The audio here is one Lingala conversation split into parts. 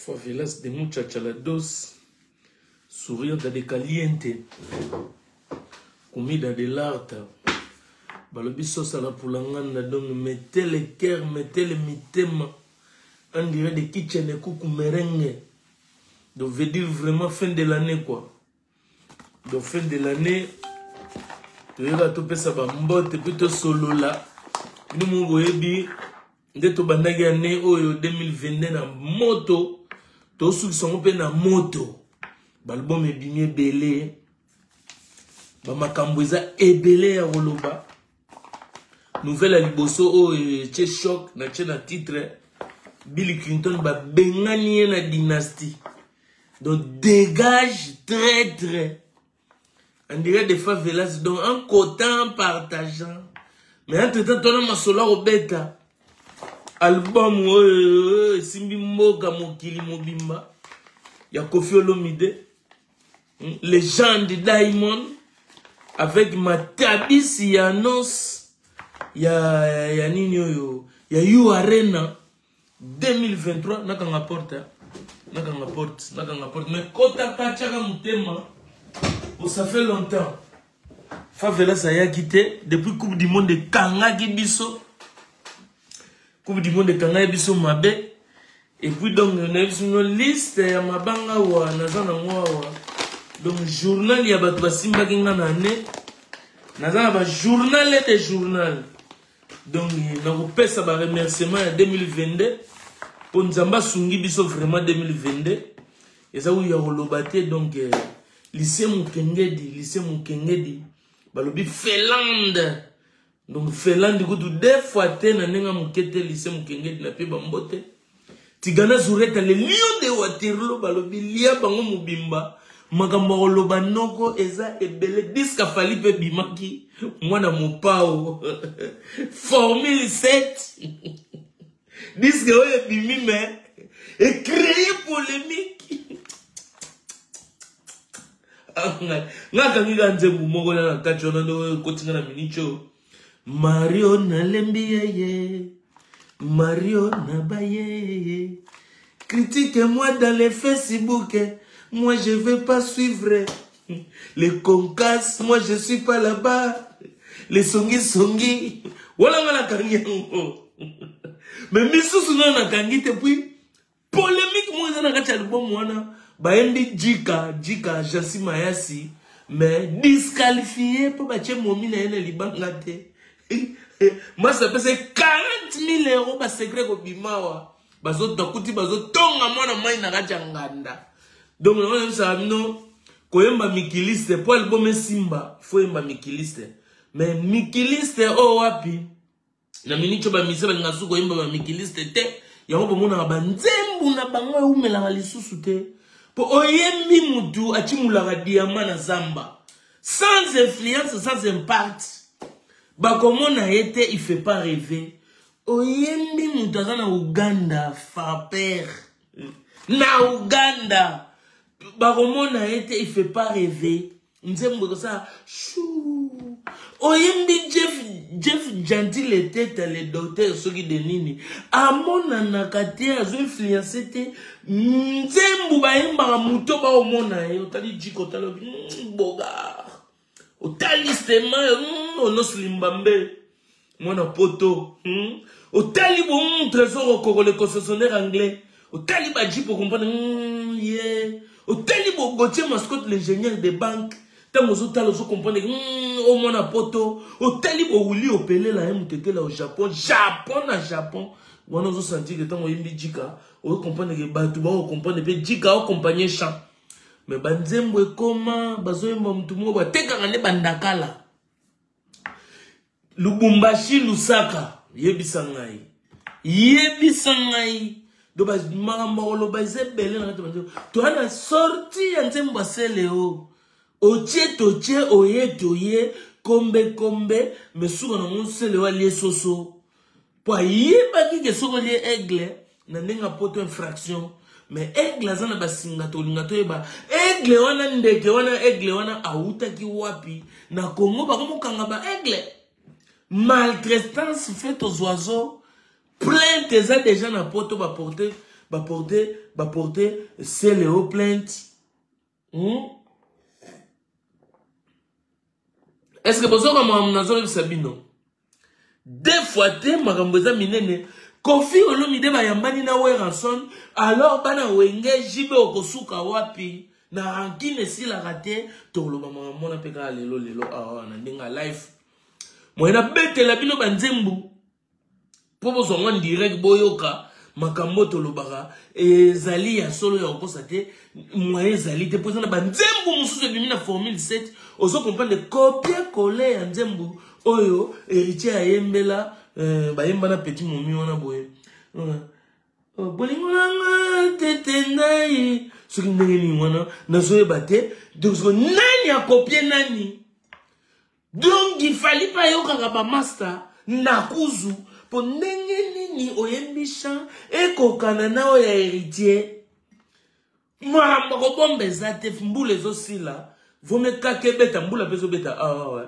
Favelas de muchachalados, sourire de caliente, comida de l'arte. Balobiso sala pulangana, donc mettez le cœur, mettez le mitema. On dirait des kitchen et coucou merengue. Donc veut dire vraiment fin de l'année quoi. Donc fin de l'année, tu vas tout faire ça bambote plutôt solo là. Nous mon goyebi, dès to bandagi année oyo 2022 na moto, to sous son pe na moto. Balbum est bien belé. Ba makamboza ebele ya roloba. Nouvelle à liboso o che choc na che na titre. Bill Clinton ba bengani la dynastie. Donc dégage très. On dirait des favelas donc en cotant, partageant. Mais entre-temps, on a solo au bêta. Album Simbi Moka Mokili Mobimba. Il y a Kofi Olomide. Les gens de Diamond. Avec Matabis, il y a Nos. Il y a Nino. Il y a You Arena. 2023, n'a qu'un apporte. Mais Kota Kachaka Mutema, ça fait longtemps. Favela ça y a quitté depuis Coupe du Monde de Kangaki Bisso. Coupe du Monde de Kangaki Bisso Mabe. Et puis donc on a vu une liste ya mabanga wa nazana mwa. Donc journal ya batwa simba kinga na ne. Nazana ba journal et journal. Donc na ko pesa ba remerciement ya 2022. Pour Nzamba Sungi biso vraiment 2022. Et ça où il y a relobate donc lycée Mukengedi. Balobi Finlande. Donc Finlande ko deux fois te na nenga mukete lycée Mukengedi na pe bambote. Tigana Zureta le lion de Waterloo balobi lia bango mubimba. Makambo roloba noko eza ebele diska fali pe bimaki mwana mopao. Formule 7. Disque oye bimi mais et créer polémique. Ngaka nganze mumoko na kachona ndo kotinga na minicho. Mario na lembiye. Mario na baye. Critiquez-moi dans les Facebook. Moi je vais pas suivre les concasses. Moi je suis pas là-bas. Les songi. Wala ngala kanyango. Mais misusu na nakangite puis polémique moi na kacha album wana baembi Jika Jasi Mayasi mais disqualifié pour bache momi na ene libanga te. Moi ça pèse 40 000 € ba secret ko bimawa bazo takuti bazo tonga mwana mai na kacha nganda. Donc on ça no koyemba mikiliste pour album Simba faut yemba mikiliste mais mikiliste o wapi na minicho ba mise ba ngasu ko yemba ba mikiliste te yango bomona ba nzembu na bango umela lisusu te po oyembi mutu achimula diamant na zamba sans influence sans impact ba komona ete il fait pas rêver oyembi mutu azana Uganda Faper na Uganda ba komona ete il fait pas rêver nzembu ko ça chou oyembi Jeff Gentil était le docteur Sogi de Nini. Amona nakati azo influencé te. Nzembu ba yemba muto ba omona e otali jiko talo boga. Otali stema ono slimbambe. Mona poto. Otali bon trésor au Congolais concessionnaire anglais. Otali ba jipo comprendre yeah. Otali bo Gauthier mascotte l'ingénieur de banque. Tant zo talo zo comprendre au mona poto au tali bo wuli opele la muteke la au Japon wana zo sentir que tant oyimbi Jika o comprendre que ba tu ba o comprendre pe Jika o compagnie champ mais banzembo ekoma bazo yemba mutu mo ba teka ngane bandakala Lubumbashi Lusaka yebisa ngai do ba mama lo ba zebele na to ana sorti ya nzembo seleo Otie, oye, kombe, mais souvent on se le voit soso. Pour y baki que souvent les aigle, n'a n'enga poto infraction, mais aigle zana basingato lingato eba, aigle wana ndeke wana aigle wana auta ki wapi, na Congo ba komo kanga ba aigle. Maltraitance faite aux oiseaux, plainte ça déjà na poto ba porter, porter c'est aux plaintes. Est-ce que vous avez Sabino? Des fois, magamboza minene, Kofi Olomide bayambani na Weranson, alors bana wenge jibe okosuka wapi, na rankine si la rate, tolo mama peka lelo na ndinga life. Moena bete la bino banzembu, pobo zongan direct boyoka, makambo tolobaka, ezali ya solo ya okosate, mwa ezali te posana banzembu mususu bimina formule 7, ozo comprendre copier-coller ya nzembu, oyo, héritier ya yembela, bayemba na petit momi wana boye. Bolingolanga tetenai. Soki ndenge ni wana, nazoye bate, donc nani a copier nani? Donc il fallait pas yoka ba master, nakuzu, po ndenge nini oyembisha, eko kanana oya héritier. Mwamba ko bombe zate, mbule zo sila, vome kake beta, mbula peso beta, ouais.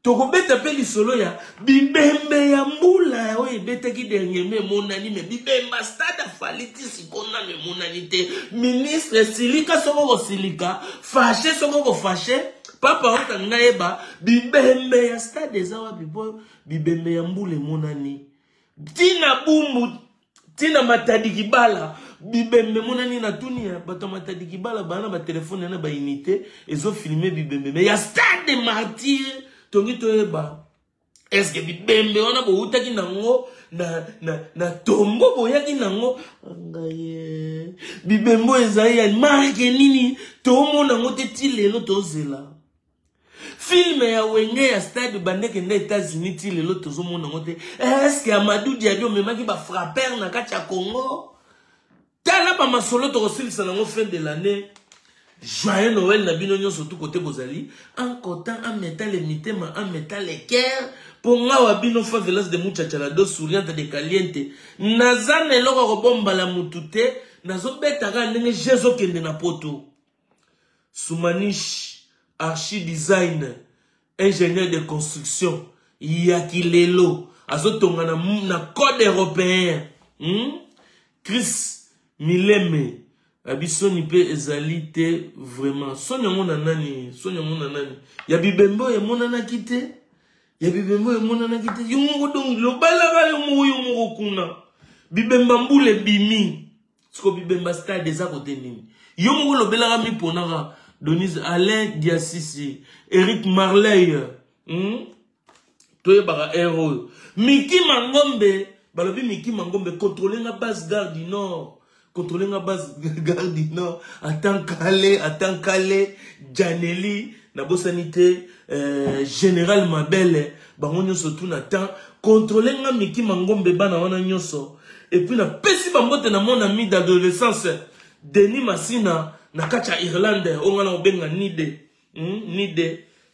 Toko beta peli solo ya bibembe ya mbula ya oye beta ki dernier monani me bibemba stada faliti sikona me monani te ministre silika soko silika fâché soko fâché papa ota ngaeba bibembe ya stade zawa bibo bibembe ya mbule monani tina bumbu tina matadi kibala bibembe monani na tunia bato matadi kibala bana ba telefone na ba unité ezo filmer bibembe me ya stade martyr tongi toeba est-ce que bibembe wana bo utaki nango na tombo bo yaki nango ngaye bibembo ezai ya marque nini tomo nango te ti lelo tozela film ya wenge ya stade bandeke na États-Unis ti lelo tozomo nango te est-ce que Amadou Diadio memaki ba frapper na kati ya Congo tala ba masolo to kosilisa nango fin de l'année. Joyeux Noël na bino nyonso tout côté bozali en content en mettant les mitema en mettant les cœurs pour nga wa bino favelas de muchacha do souriante de caliente nazane loko ko bomba la mutute nazo betaka ndenge jezo kende na poto Soumanish archi design ingénieur de construction yakilelo azo tonga na code européen Chris Mileme Abisoni pe ezalite vraiment. Sonya mona nani. Ya bibembo ya mona na kite. Yumungo donc globala ga yumungo kuna. Bibemba mbule bimi. Siko bibemba stade za kote nini. Yumungo lobela ga mi ponaka. Denise Alain Diasisi, Eric Marley. Toye bara héros. Miki Mangombe, balobi Miki Mangombe contrôler la base garde du Nord. Contrôler la base garde du Nord, attends Calais, Janelli, Nabo Sanité, Général Mabel, Bangonyo surtout n'attend, contrôler la Miki Mangombe bana wana nyoso, et puis na pesi bambote na mon ami d'adolescence, Denis Massina, na kacha Irlande, ongana obenga nide,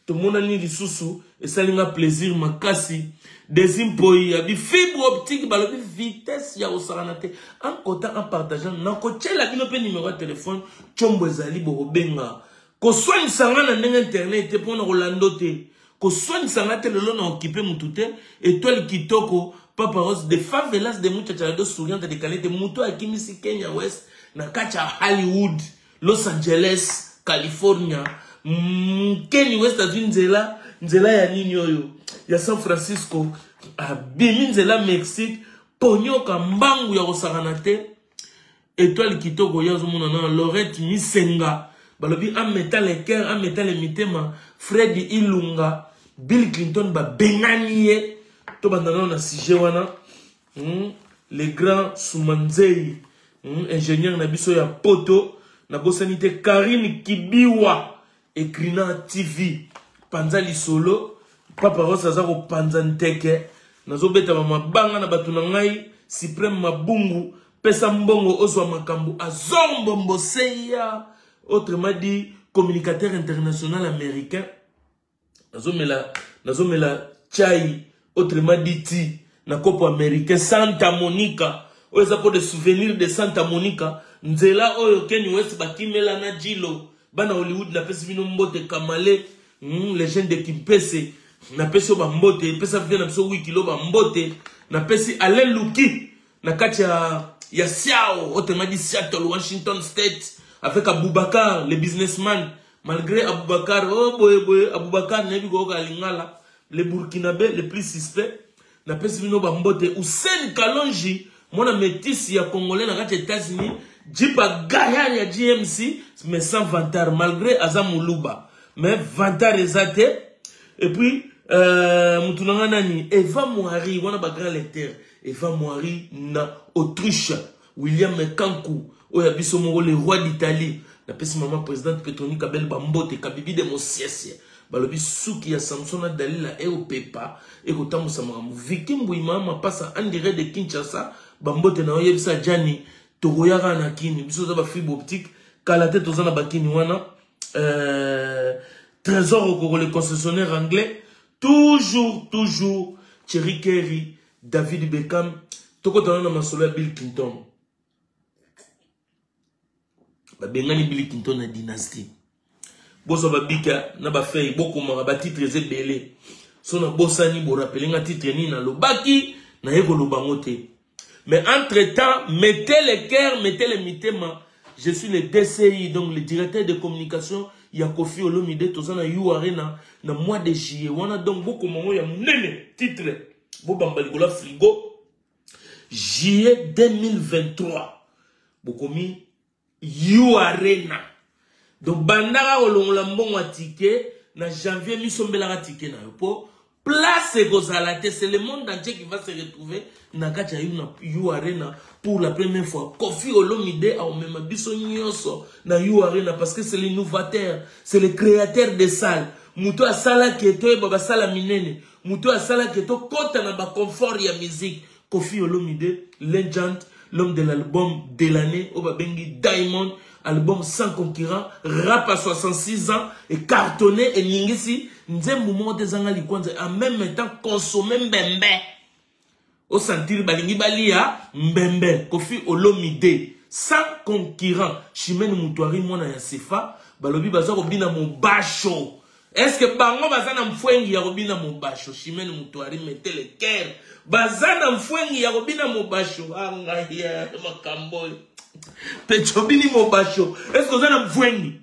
tout le monde a ni lisusu, et ça linga plaisir makasi. Des impôts, abi fibre optique, balobi vitesse ya osaranate. En comptant, en partageant, nan koche la bino pe numéro de téléphone, chombo ezali borobenga. Ko soigne sanga na ndenge internet te pona Rolando te. Ko soigne sanga te lelo na occupé mutute, étoile kitoko, papa rose de favelas de muchacha do souriante de kalete muto akimisi Kenya West, na kacha Hollywood, Los Angeles, California, Kenya West azunzela, nzela ya nini oyo. Ya San Francisco, abimi nzela Mexique, ponyoka mbangu ya osaranate, étoile kitoko ya zomona na Lorette Misenga, balobi en mettant les cœurs, en mettant les mitema, Freddy Ilunga, Bill Clinton ba benganie, to bandana na sujet wana, les grands Soumanzei, ingénieur na biso ya poto, na bosanité Karine Kibiwa, écrina TV, Panzali Solo, Papa Rosa zako panzanteke nazo beta mabanga na batu na ngai Supreme Mabungu pesa mbongo ozwa makambu azombo mboseya autrement dit communicateur international américain nazomela chai autrement dit ti na kopo américain Santa Monica oza pour des souvenirs de Santa Monica nzela oyo Kanye West bakimela na jilo bana Hollywood na pesi bino mbote Kamale legende de Kimpese na pesi ba mbote pesa vient na biso wiki lo ba mbote na pesi Alain Luki na kati ya Il y a Siao, autrement dit Seattle, Washington State, avec Aboubakar, le businessman. Malgré Aboubakar, oh boy, Aboubakar, les Burkinabés, les plus suspects, n'a pas si bambote. Hussein Kalonji, mon métis, il y a Congolais dans les États-Unis, Jipa Gaya, il y a GMC, mais sans vantar, malgré Azamoulouba. Mais vantar ezate. Et puis, Moutounanga Nani, Eva Mouari, on a pas grand lecteur. Eva Mouari, na Autriche, William Kankou, Oyabiso Moro, le roi d'Italie. La pesi maman présidente Petroni Kabel Bambote, Kabibi de mon siège. Balobi Souki ya Samsona Dalila et au Pepa, et au Tamu Samaramou. Victime Bouima, ma passe en direct de Kinshasa, Bambote na Oyebisa Djani, Toroyara Nakini, Biso ba fibre optique, Kalate Tozana Bakini Wana, Trésor au Congo, le concessionnaire anglais, toujours, Thierry Kerry, David Beckham, Toko Tana Masolo Bill Clinton. Bengani Bill Clinton na dynastie. Boso babika na ba fay boko ma ba titre zebele. Sona bosani bo rappeler nga titre ni na lobaki na yeko lobangote. Mais entre-temps, mettez les cœurs, mettez les mitema. Je suis le DCI, donc le directeur de communication ya Kofi Olomide tozana yu arena na mois de juillet. Wana donc boko mango ya munene titre bo bambali gola frigo juillet 2023. Bokomi You Arena. Donc, bandara olongola mbongo ticket, na janvier, misombela ticket na yopo. Place et gozalate, c'est le monde entier qui va se retrouver na gacha You Arena pour la première fois. Kofi Olomide a même biso nyonso na You Arena parce que c'est l'innovateur, c'est le créateur des salles. Muto a sala keto baba sala minene. Muto a sala keto kota na ba confort ya musique. Kofi Olomide, legend, l'homme de l'album de l'année, Obabengi Diamond, album sans concurrent, rap à 66 ans, et cartonné, et ningisi, nzembu monte zanga likwanza, en même temps consommer mbembe. Au sentir balingi balia, mbembe, Kofi Olomide, sans concurrent, Chimène Moutouari, mwana ya sefa, balobi baza robina mobacho. Est-ce que bango bazana mfwengi ya robina mobacho, Chimène Moutouari, mettez le cœur. Bazana mfwengi ya robina mobacho. Anga ya makamboy. Pechobini mobacho. Est-ce que bazana mfwengi?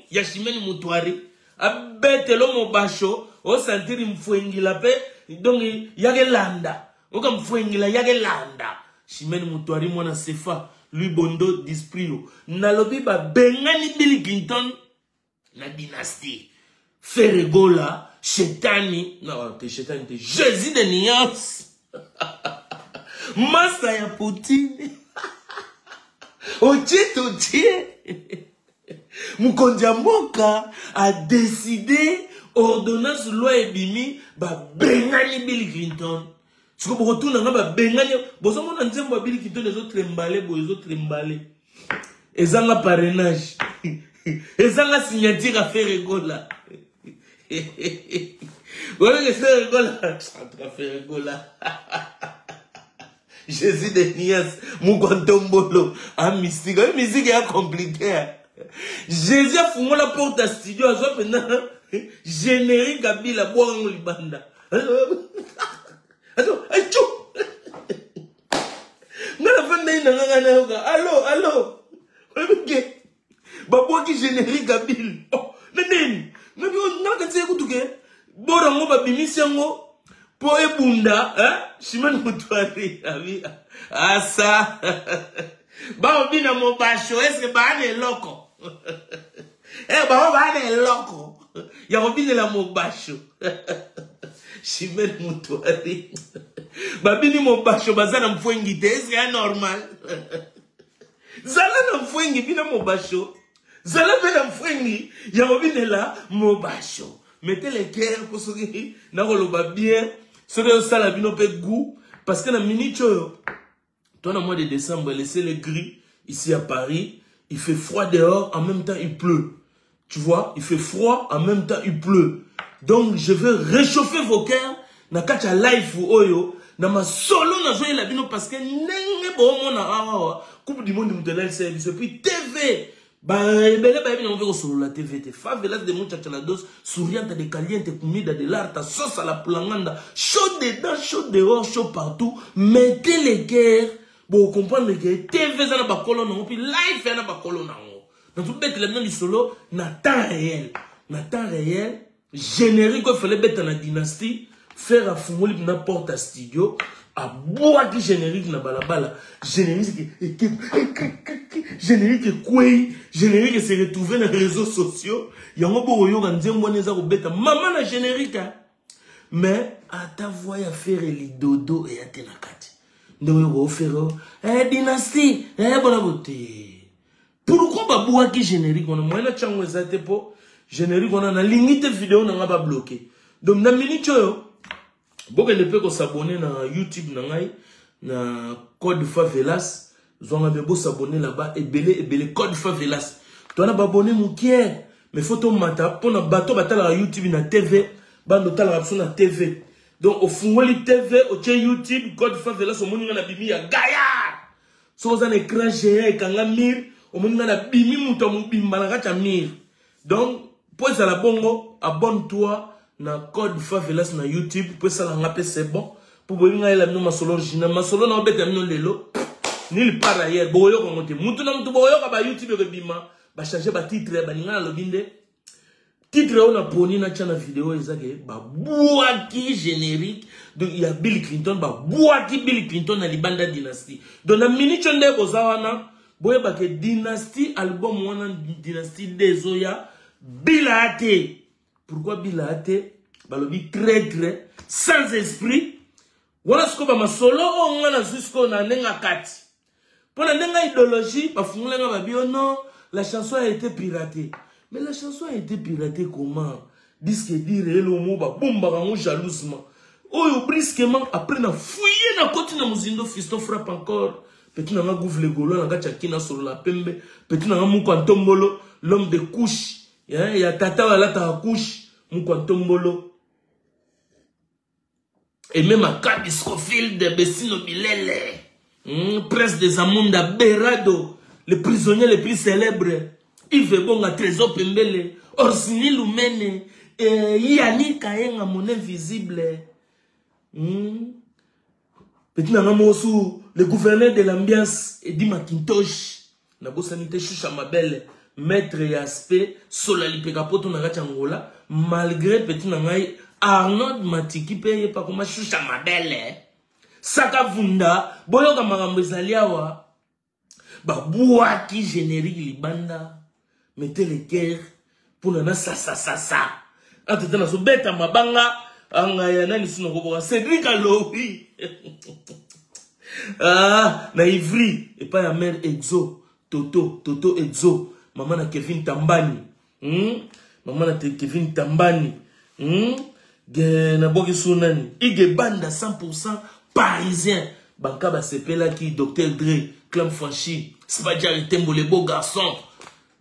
Ya Chimène Moutouari. Abete lo mobacho. O sentiri mfwengi la pe. Donc yage landa. Oka mfwengi la yage landa. Chimène Moutouari mwana sefa. Lui bondo disprio. Nalobi ba bengani Bill Clinton. Na dynastie. Ferregola. Chetani. Non, t'es Chetani, t'es Jésus de Niance. Massa ya Poutine. Otie. Mukondjamboka a décidé, ordonnance loi et bimi, ba bengani Bill Clinton. Si vous retournez dans ba bengani, bozo mon nzembo Bill Clinton les autres emballés, les autres emballés. Ezanga parrainage. Ezanga signature à Ferregola. Voilà que c'est rigolo. C'est rigolo. Jésus de Nias, Moukontombolo, un mystique. Un mystique est compliqué. Jésus a fumé la porte à studio, à soi maintenant, générique à Bila, boire en Libanda. Attends, achou! N'a la fin d'un allô? Ok. Babou qui générique à Bila. Oh, Néné! Mais on a dit que Borango Babimisiango, pour Ebunda, Chimène Moutouari, ah ça, Babina Mobacho, est-ce que Ban est loco? Ban est loco. Yarobine la Mobacho. Chimène Moutouari. Babini Mobacho, Bazana Mfwengi, est-ce que c'est normal? Zala Mfwengi, Bina Mobacho. Zala Bina Mfwengi, Yarobine la Mobacho. Mettez les cœurs pour ceux qui n'ont pas bien, ceux qui ont ça goût, parce que dans la minute, toi, dans le mois de décembre, laissez le gris ici à Paris, il fait froid dehors, en même temps il pleut. Tu vois, il fait froid, en même temps il pleut. Donc, je veux réchauffer vos cœurs, na kacha life ou oyo, na ma solo na joie la bino, parce que n'engue bon mon Coupe du monde de l'LCM, et puis TV. Bah, on veut sur la TV, favelas de muchachalados, souriante de caliente, comida de l'art, sauce à la planganda, chaud dedans, chaud dehors, chaud partout. Mettez les guerres Bon, comprendre que TV ça n'a pas colonne, puis live ça n'a pas colonne. Dans tout bête là du solo, na temps réel, générique il fallait mettre dans la dynastie, faire à fumoli n'importe à studio, à boire qui générique na balabala, générique quoi, générique se retrouver dans les réseaux sociaux, il y a un beau yo quand on est au bête, maman na générique, mais à ta voix à faire les dodo et à tenakati. Nous faire dynastie, bonne beauté. Pourquoi pas boire qui générique on a moins de change exacte pour générique on a la limite vidéo n'a pas bloqué. Donc dans minute yo, beaucoup de gens s'abonner na YouTube na Code Favelas, ils ont beau s'abonner là-bas et belé Code Favelas. Toi na abonné mon kier, mais photo mata pour na bateau batala YouTube na TV, ba notala option na TV. Donc au fond les TV au YouTube Code Favelas au monde na bimi ya Gaillard. So ça écran géant et kanga mir au monde na bimi muto mu bimbalaka ta mir. Donc pour ça la bongo abonne-toi na Code Favelas na YouTube pour ça la ngape c'est bon pour bolinga la no masolo original masolo na obeta mino lelo ni le par ailleurs boyo ko monte mutu na mutu boyo ka ba YouTube ko bima ba changer ba titre ba ninga lo binde titre on a poni na chana vidéo ezake ba boaki générique donc il y a Bill Clinton ba boaki Bill Clinton na libanda dynastie donc na minute nde bozawana boye ba ke dynastie album wana dynastie dezoya bilate. Pourquoi bilate balobi très sans esprit voilà ce que ba masolo on a jusqu'au na nenga kati pour la nenga idéologie ba fungulenga ba bio non la chanson a été piratée. Mais la chanson a été piratée comment? Disque dire le mot ba bomba rango jalousement. Oh brusquement après na fouiller na côté na muzindo fiston frappe encore. Petit na gouvre le golo na gacha kina sur la pembe. Petit na mu kwantombolo l'homme de couche. Ya tata wala ta couche mu kwantombolo. Et même à Cadiscofield de Bessino Bilele. Prince des Amunda Berado, le prisonnier le plus célèbre. Yves Bonga Trésor Pembele, Orsini Lumene, Yannick Kayenga mon invisible. Petit Nanamosu, le gouverneur de l'ambiance, Eddie McIntosh, Nabo Sanité Choucha Mabel, maître et aspect, Solali Pekapoto Nagachangola, malgré Petit Nangai, Arnold Matiki paye pas comme Choucha Mabel, Saka Vunda, Boyoga Marambezaliawa, Babouaki générique Libanda. Mettez les cœurs pour nana ça. En tout cas, bête à ma banga, angayana ni sino kobora. Cédric Aloui. Ah, na Ivry. Et pas la mère Exo. Toto Exo. Maman na Kevin Tambani. Maman na Kevin Tambani. Na boki sunani. Ige banda 100% parisien. Banka ba sepela ki Dr. Dre, Clam Franchi, Spadjari Tembo, les beaux garçons.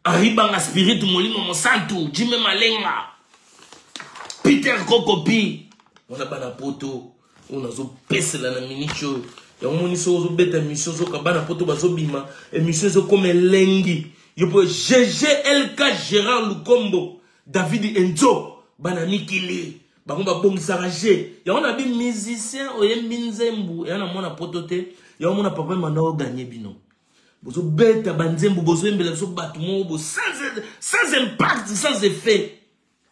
Arribanga Spirit Molimo Monsanto, Jimmy Malenga, Peter Kokopi. On a bana poto, on a zo pese la na minicho. Ya moni so zo beta mission zo kabana poto bazo bima, émission zo comme lengi. Yo po GGLK Gérard Lukombo, David Enzo, bana Mikili, bango ba saragé. Ya on a bi musicien oyembi nzembu, ya na mona poto te, ya on a papa manda o gagner bino. Bozo beta banzembu bozo embela so batumo bo sans impact, sans effet.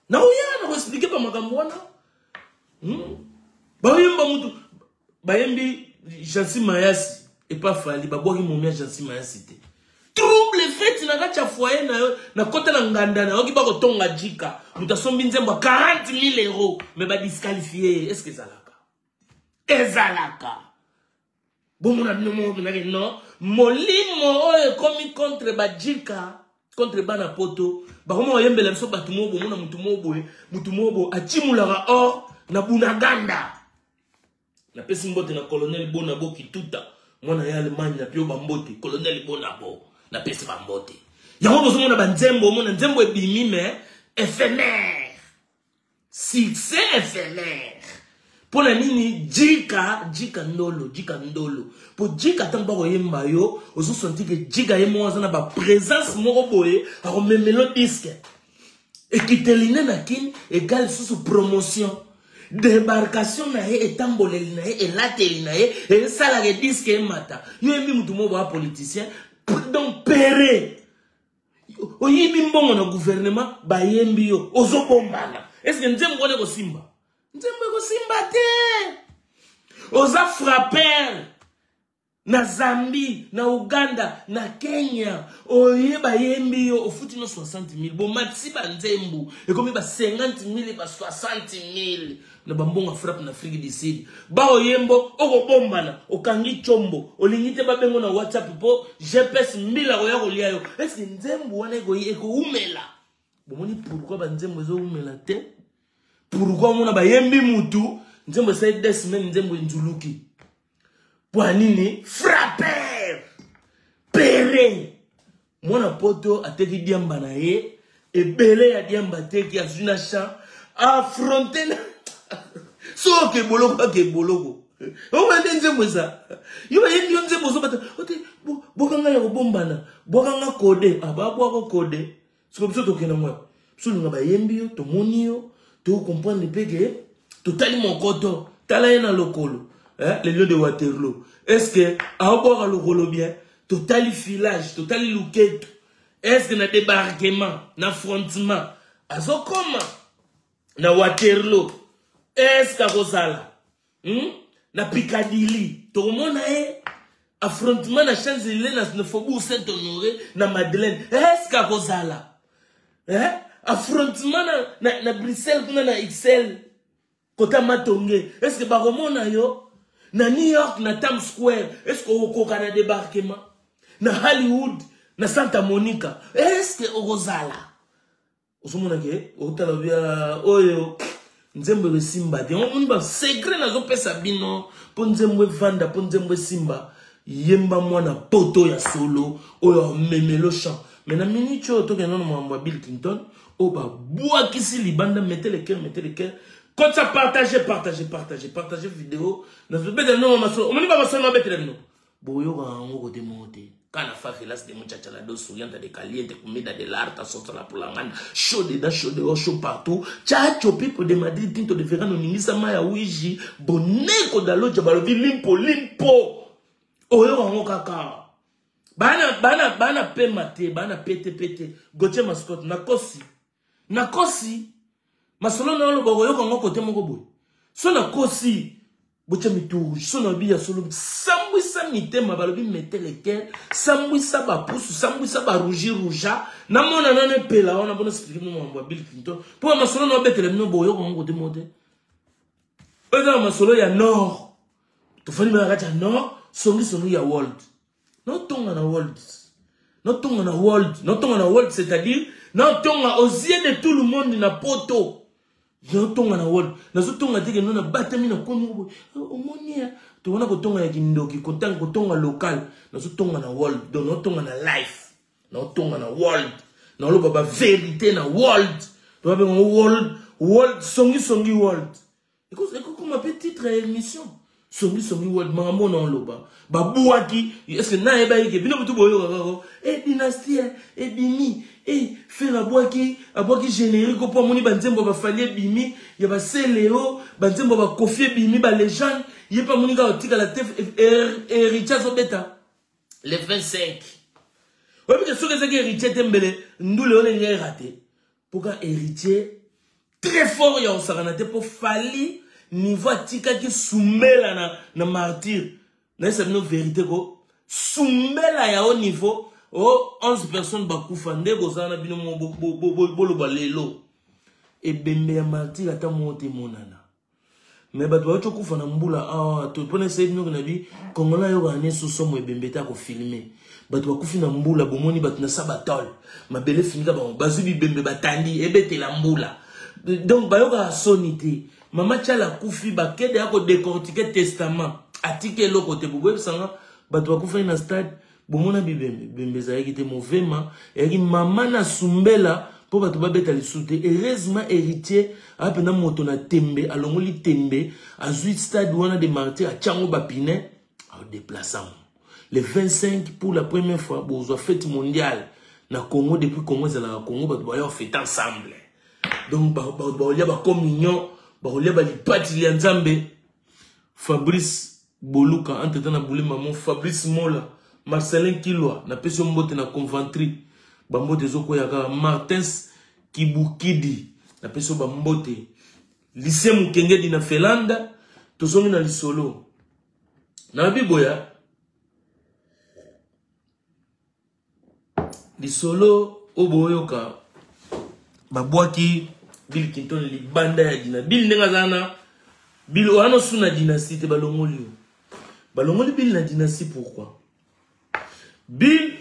Na oya na expliquer pa makambo wana. Ba yemba mutu ba yembi Jansi Mayasi et pas Fali ba boki momia Jansi Mayasi te. Trouble fait na gacha foyer na kota na nganda na oki ba ko tonga jika. Muta sombi nzembo 40,000 €, mais ba disqualifié. Est-ce que ça laka? Ezalaka. Bon, non, molimo komi contre Bajika, contre Banapoto, Bahomo Yembele, so Batumobo, Mona Mutumobo, Achimulaga or, Nabunaganda. La pesimbote na colonel Bonabo qui tuta, Mona Allemagne, na Pio Bambote, colonel Bonabo, na pesi Bambote. Yamo Mona Banzembo, Mona Nzembo et Bimime, éphémère. Succès éphémère. Pour la nini Jika ndolo. Pour Jika tamba ko yemba yo, ozo senti que Jika yemo azana ba présence moko boye, a memelo disque. Et qui te line na kin égale sous promotion. débarcation na ye etamboleli na ye elateli na ye esalaka disque emata yo yembi mutu mo ba politicien donc pere oyibi mbongo na gouvernement bayembi yo ozobombana est-ce que nzembo wana ko simba te oza frapper na Zambie, na Uganda, na Kenya, oyeba yembi yo ofuti no 60,000 bo matsi banzembu e komi ba 50,000 ba 60,000 na bambonga frappe na Afrique du Sud ba oyembo okobombana okangi chombo olingite ba bengo na WhatsApp po GPS mbila ko ya kolia yo est-ce que nzembu wana eko umela bomoni pourquoi banzembu zo umela te pourquoi mona ba yembi mutu nzembu sai des semaines nzembu njuluki Poanini, frapper, pere. Mwana poto ateki diamba na ye, ebele ya diamba teki ya zuna chan, affronter na... So ke boloko. Ouma nzembo za. Yoba yendi yo nzembo zo bata. Ote, bokanga ya bombana, bokanga kode, ababo kode. Siko biso tokena mwa. Biso lunga ba yembi yo, to moni yo, to comprendre peke, to tali mon koto, tala ye na lokolo. Les lieux de Waterloo. Est-ce que, à bord à l'eau bien, total filage, total louquette, est-ce que na débarquement, na affrontement, à Zokoma, na Waterloo, est-ce qu'à Rosala, na Piccadilly, tout le monde a affrontement na Champs-Élysées, na Faubourg Saint-Honoré, na Madeleine, est-ce qu'à Rosala, affrontement na Bruxelles, na XL, Kota Matonge, est-ce que Baromona yo, na New York, na Times Square, est-ce qu'on a un débarquement? Na Hollywood, na Santa Monica, est-ce que Rosala? Osumona ke, otala bia, oyo, nzembe simba, on va secret na zo pesa bino, po nzembe vanda, po nzembe simba, yemba mwana poto ya solo, oyo memelo chant. Mais na minicho, to ke non mwa Bill Clinton, oba boa kisi libanda, mettez les cœurs. Quand ça partagez vidéo, on va quand la fa felas de muchacha la dos souriante de caliente comida de l'arte sorte la pulangana chaud dedans chaud partout chacho people de Madrid tinto de Ferrano ningisa maya wiji boneko dalo jabalovi limpo oyo wango kaka bana pe mate bana pete goche mascotte na kosi masolo na lo bogo yoko ngoko te moko boy so na kosi bocha mitouge so na biya solo sambwisa mitema balobi mette le cœur sambwisa ba pousse sambwisa ba rouja na mona nane pela ona bona expliquer mo Bill Clinton pour masolo na betele no bogo yoko ngoko te mote eza masolo ya nord to fani ba gacha nord songi ya world no tonga na world c'est-à-dire non tonga aux yeux de tout le monde na poto. Tonga na world. Nazo tonga teke nona batami na komi omonia. To wana ko tonga ya kindoki, ko tonga local. Nazo tonga na world. Donc no tonga na life. No tonga na world. Na lo baba vérité na world. To ba world songi world. Écoute comme titre émission. Songi world mambo na loba. Babouaki, est-ce que na eba yeke bino butu boyo kaka dynastie bimi faire abouaki générique pour moni banzembo ba fali bimi ya ba Seléo banzembo ba Kofi bimi ba légende yepa moni ka otika la tef Richard Zobeta le 25 obi que soke zaki héritier tembele ndule ole ngai raté pour ka héritier très fort ya osakanate pour fali niveau tika ki soumela na martyr. C'est une vérité que soumela ya au niveau 11 personnes bakufa ndeko zana bino bolo balelo e bembe ya martyr ata monte monana mais bato ba chokufa na mbula to pona save no na bi kongola yo ba ne sosomo e bembe ta ko filmer bato bakufi na mbula bomoni bato na sabatol mabele finika ba bazubi bembe batandi ebete la mbula donc ba yo ka sonité mama chala kufi ba kede ya ko décortiquer testament atike loko te bobo sanga bato bakufa na stade bomona bibembe zaiki te movema eri mama na sumbela po bato babeta lisute heureusement héritier apena moto na tembe alongoli tembe azui stade wana de martyr a chango bapine au déplaçant le 25 pour la première fois bozwa fête mondiale na Congo depuis Congo za la Congo bato ba yo fête ensemble donc ba communion bakolia balipati lia nzambe Fabrice Boluka entre temps na boule maman Fabrice Mola Marcelin Kilwa na peso mbote na Conventry bambote zoko yaka Martins Kibukidi na peso bambote lycée Mukengedi na Felanda tozongi na lisolo na biboya lisolo oboyoka babwaki Bill Clinton libanda ya dina Bill ndenga zana Bill oano suna dynastie te balongoli Bill na dynastie pourquoi Bill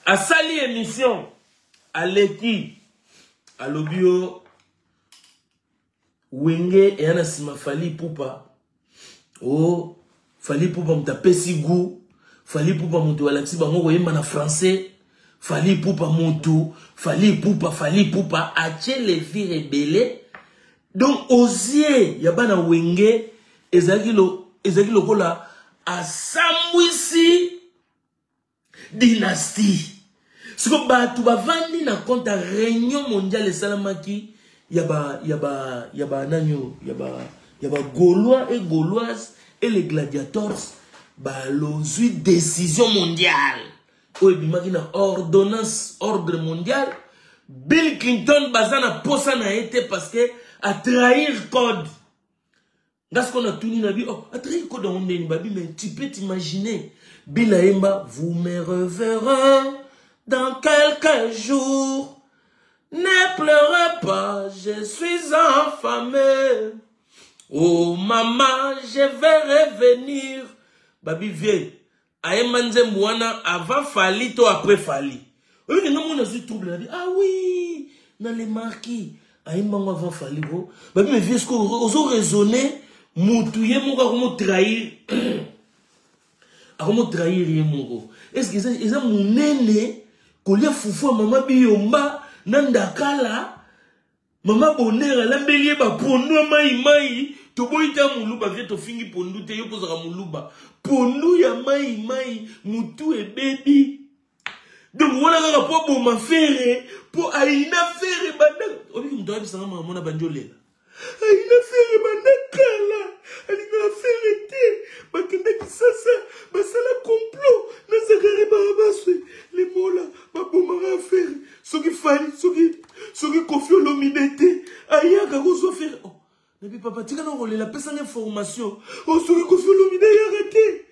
a sali émission à l'équipe à l'obio Wenge et ana sima Fali Poupa oh Fali Poupa mtapesi gu Fali Poupa mutu walaksi bango koyemba na français Fali Poupa mutu Fali Poupa ache les filles rebelles donc osier yabana Wenge ezaki lokola asambwisi dynastie siko batu bavandi na compte réunion mondiale salamaki yaba Gaulois et Gauloises et les gladiators balozui décision mondiale o ebimaki na ordonnance ordre mondial Bill Clinton bazana posa na été parce que a trahir code parce qu'on a tout na bi oh a trahir code on ndeni babi mais tu peux t'imaginer Bill Aemba vous me reverrez dans quelques jours. Ne pleurez pas, je suis affamé. Oh maman, je vais revenir. Babi vieille. Aemanze mouana avant Fali, toi après Fali. Oui, mais non, on a eu trouble. Ah oui, dans les marquis. Aemanze avant Fali, bro. Babi, mais vieux, est-ce qu'on a raisonné? Moutouye, mon gars, comment trahir? Comment trahir, mon gars? Est-ce que c'est mon néné? Kolia foufou, maman biyomba. Nandakala mama bonera lambelier ba pondu mai to boita muluba vieto fingi pondu te yopo zaka muluba pondu ya mai mutu e baby donc wala kaka po bo mafere po aina fere banda obi mto abi sanga mama banjolela aina fere banda kala alinga fere te bakenda kisasa basala complot na zakare babaswe les mola baboma fere soki Fali soki Koffi Olomide ayaka ko so faire oh nabi papa tika na rolela pesa information oh soki Koffi Olomide ayaka te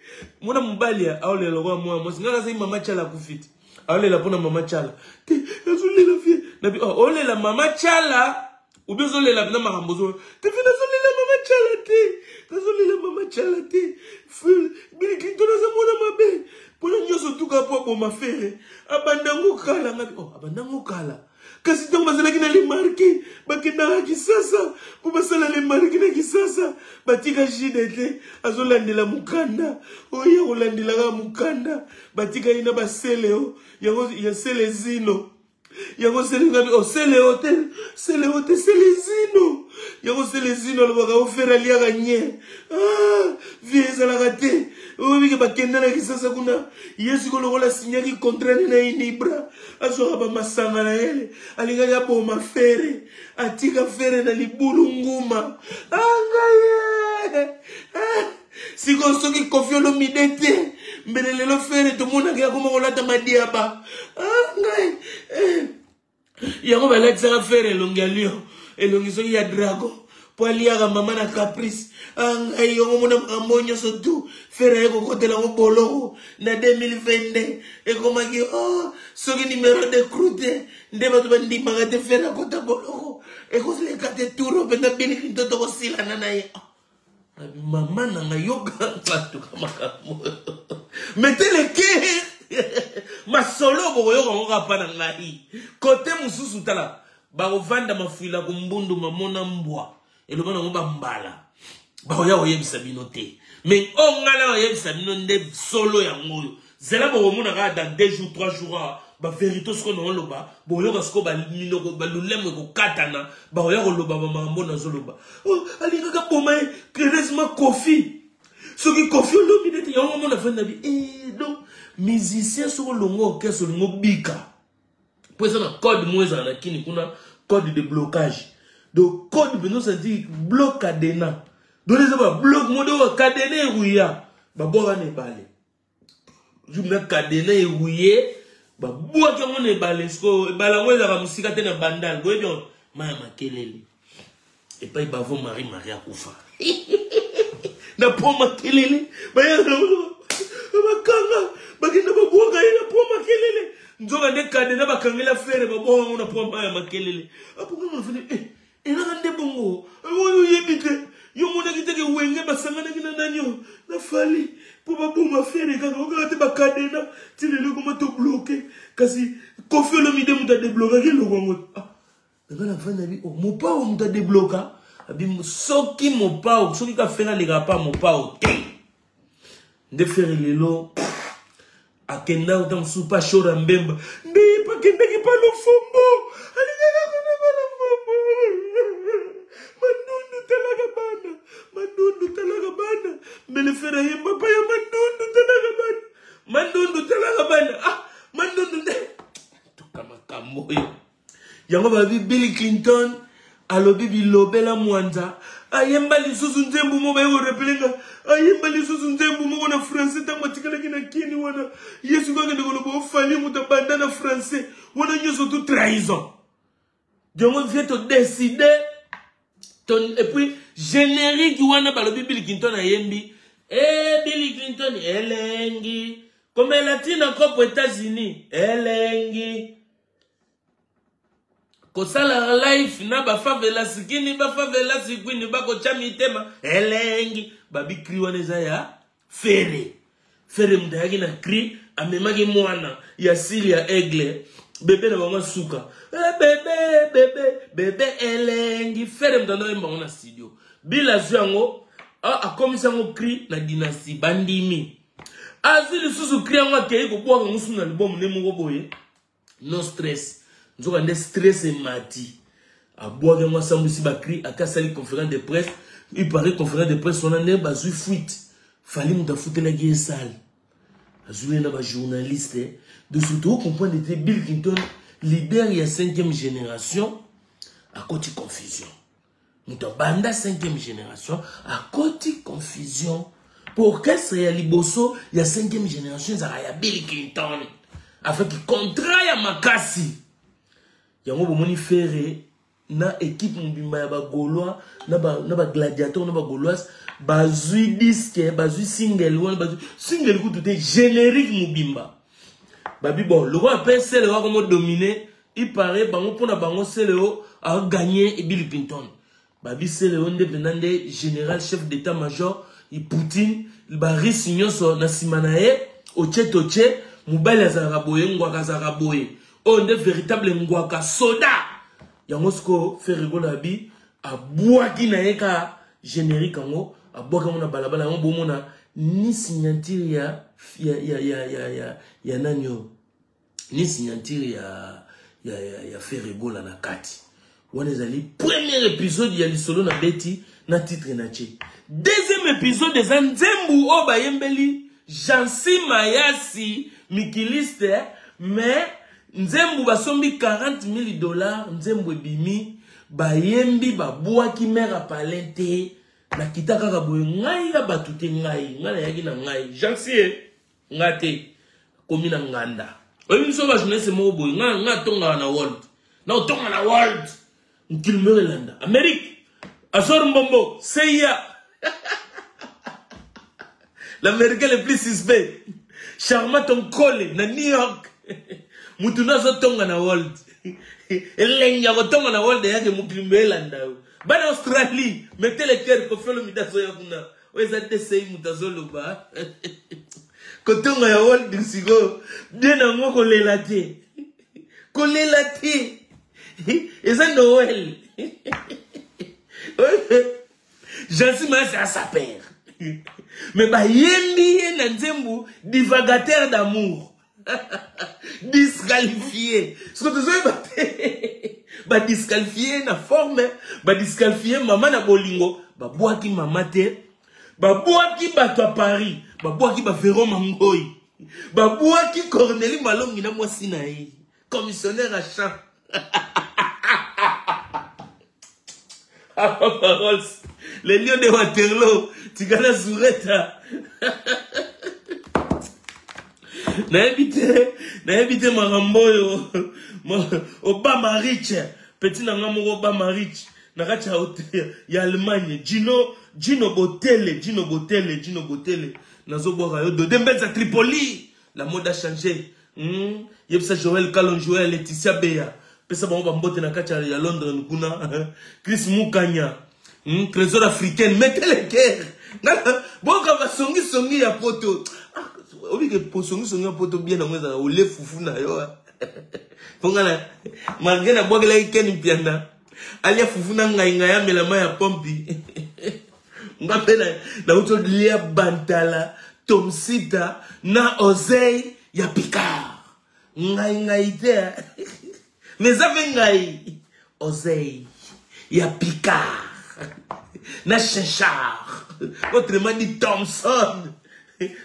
mona mbalia aolela kwa moi ngaka sai mama chala kufiti aolela pona mama chala te azolela fie nabi oh olela mama chala ubezolela na makambozo te fina zolela mama chala te Bill Clinton za mona mabe pona nyoso tuka po bo mafere abandango kala ngabi oh abandango kala kasi tango bazala kina le marqué bakenda kisasa po basala le marqué na kisasa batika jidete azolandela mukanda oya olandela ga mukanda batika ina baseleo yango ya selezino yango selingabi oh selehotel selezino yango selezino lo baka ofera liaga nye ah vieza la gate obi bakenda na kisasa kuna yesu ko lokola signaki contrat na inibra azo ba masanga na ele alinga ya boma fere atika fere na libulu nguma angaye siko soki Koffi Olomide te mbelelelo fere to mona ke akoma kolata madiaba angaye yango balakisaka fere elongi ya lion elongi soki ya drago po aliaka mama na caprice angai yongo mona makambo nyonso tu fere ekokotela ngo boloko na 2022 ekomaki oh soki numéro de croute nde bato bandimaka te fere akota boloko ekosileka te turo mpenza Bill Clinton tokosilana na ye mama nanga yoka batuka makambo mettez le cœur masolo boyoka ngoka pa na ngai kote mususu tala bakovanda mafuila kumbundu mamona mbwa eloba nango bambala bakoya koyebisa bino te mais ongala koyebisa bino nde solo yango oyo zela bokomona kaka dans 2 jours 3 jours bavérité soko na oloba boyoka soko balulemo ekokatana bakoya koloba bamakambo nazoloba oh alingaka boma ye heureusement Koffi soki Koffi Olomide te yango mona fanda bi donc musicien soko longo orchestre longo bika po eza na code mo ezala na kini kuna code de blocage Donc, code, nous, ça dit bloc cadena. Donc, les gens, bloc, modo, cadena et rouilla. Bah, bon, on est balé. Je me mets cadena et rouillé. Bah, bon, on est balé. Bah, la moelle, la musique, c'est un bandal. Vous voyez, ma kelele. Et pas, il va voir Marie Akoufa. Na pas ma kelele. Bah, il y a ma kanga. Bah, il y a ma boga, il y a pas ma kelele. Nzoga ne cadena, bah, quand il a fait, bah, bon, on a pas ma kelele. Ah, pourquoi on a fait, et là, on est bon. Oh, yébite. Yo, mon agité que wenge, bah, ça m'a dit, nanyo. Na fali. Pour ma boum, ma faire, et quand on regarde ma cadena, tu le comment te bloquer. Kasi, kofi le mide, m'a débloqué, le gongo. Ah, la fin de la vie, oh, mon pa, on t'a débloqué. Abi, soki, mon pa, soki, ka fait les rapports, mon pa, ok. De faire les lots. Akenda, autant soupa, chaud, mbemba. Mais, pas kenda qui parle au fombo. Mandundu talagabana. Mais le frère y'a papa y'a mandundu talagabana. Mandundu talagabana. Ah, mandundu de. Tout comme un camoyo. Yango babi Bill Clinton. Alo bibi lobela mwanda. Ayemba li susu nzembu mo bayo repelenga. Ayemba li susu nzembu mo na français tango tikala kina kini wana. Yesu kwa kende kolo bo fali mutabanda na français. Wana nyoso tout trahison. Yango vient te décider. Et puis, générique, wana balobi Bill Clinton a yembi. Bill Clinton, elengi. Comme elle a dit encore aux États-Unis, elengi. Kosala life, na ba favela sikini, ba favela sikwini, ba kocha mitema, elengi. Babi kri wana ya fere. Fere mdayagi na kri, amemagi mwana, ya sili ya egle. Bébé na mama suka. Bébé elengi. Fere mdano yemba wana studio. Bila zuango, a comme ça mon cri na dynastie bandimi. Azili susu cri yango akei ko bwa ngusu na album ne mongo boye. No stress. Nzoka nde stress et mati. A bwa yango sambusi ba cri akasali conférence de presse. Il paraît conférence de presse on a ne bazui fuite. Fali muta futela gi sale. Azuli na ba journaliste. De surtout comprendre que Bill Clinton leader il y a 5e génération à côté confusion. Nous avons banda 5e génération à côté confusion. Pour qu'elle soit liboso, il y a 5e génération, il y a Bill Clinton. Afin qu'il contraille à Makasi. Il y a un moment ferré, na équipe mbimba ya ba Gaulois, na ba gladiateur, na ba Gaulois, bazui disque, bazui single, bazui single coup tout est générique mbimba. Babi bon, le roi appelle CLO comment dominer, il paraît bango pour na bango CLO a gagné Bill Clinton. Babi CLO indépendant des général chef d'état-major, il Poutine, il bari signon so na simanae, oche toche, mubali azaraboye, ngwaka azaraboye. On est véritable ngwaka soda. Yango sko fait rigoler abi, a boaki na eka générique ango, a boaki na balabala ango bomona ni signature ya nanyo. Ni signature ya Ferregola na kati. Wana ezali premier épisode ya lisolo na beti na titre na che. Deuxième épisode des Nzembu oba yembeli Jansi Mayasi Mikiliste mais Nzembu basombi $40,000 Nzembu ebimi bayembi babwaki mera palente na kitaka ka boye ngai ya batute ngai ngala yaki na ngai Jansi ngate komina nganda. Oyi so ba jeunesse mo boy nga tonga na world. Na tonga na world. Nkilmerelanda. Amérique. Azor Mbombo, CIA. L'Américain le plus suspect. Charma ton collé na New York. Mutuna zo tonga na world. Elenya go tonga na world yake mukilmerelanda. Bana Australie, mettez les cœurs pour faire le midazo ya kuna. Oza desei mutazolo ba. Kotonga ya world disigo bien ngo kolela te et ça Noël Jansi Mayasi à sa père mais ba yembi na Nzembu divagateur d'amour disqualifié ce que tu sais ba disqualifié na forme ba disqualifié maman na bolingo ba boaki mama te ba boaki bato à Paris ba boaki ba Véron Mangoy ba boaki Cornélie Malongi na mwasi na ye commissionnaire à champ Ah, Papa Rolls. Les lions de Waterloo. Tu gagnes la sourette. N'a évité Maramboyo. Obama Rich. Petit Nangamoro Obama Rich. Nagacha Hotel. Y Allemagne. Gino Botele. Nazo Borayo. De Dembeza Tripoli. La mode a changé. Yepsa Joël Kalon Joël Laetitia Beya. Pesa ba mbote na kacha ya Londres nkuna. Chris Mukanya. Trésor africaine. Mettez les guerres. Boka va songi ya poto. Obi ke songi ya poto bien na mweza ole fufu na yo. Pongana malgré na boka la ikeni pianda. Alia fufu na ngai ya melama ya pompi. Ngapena na uto lia bantala Tomsita na Oseille ya Picard. Ngai te. Mais avec ngai Oseille ya Picard. Na Chenchard. Autrement dit Thompson.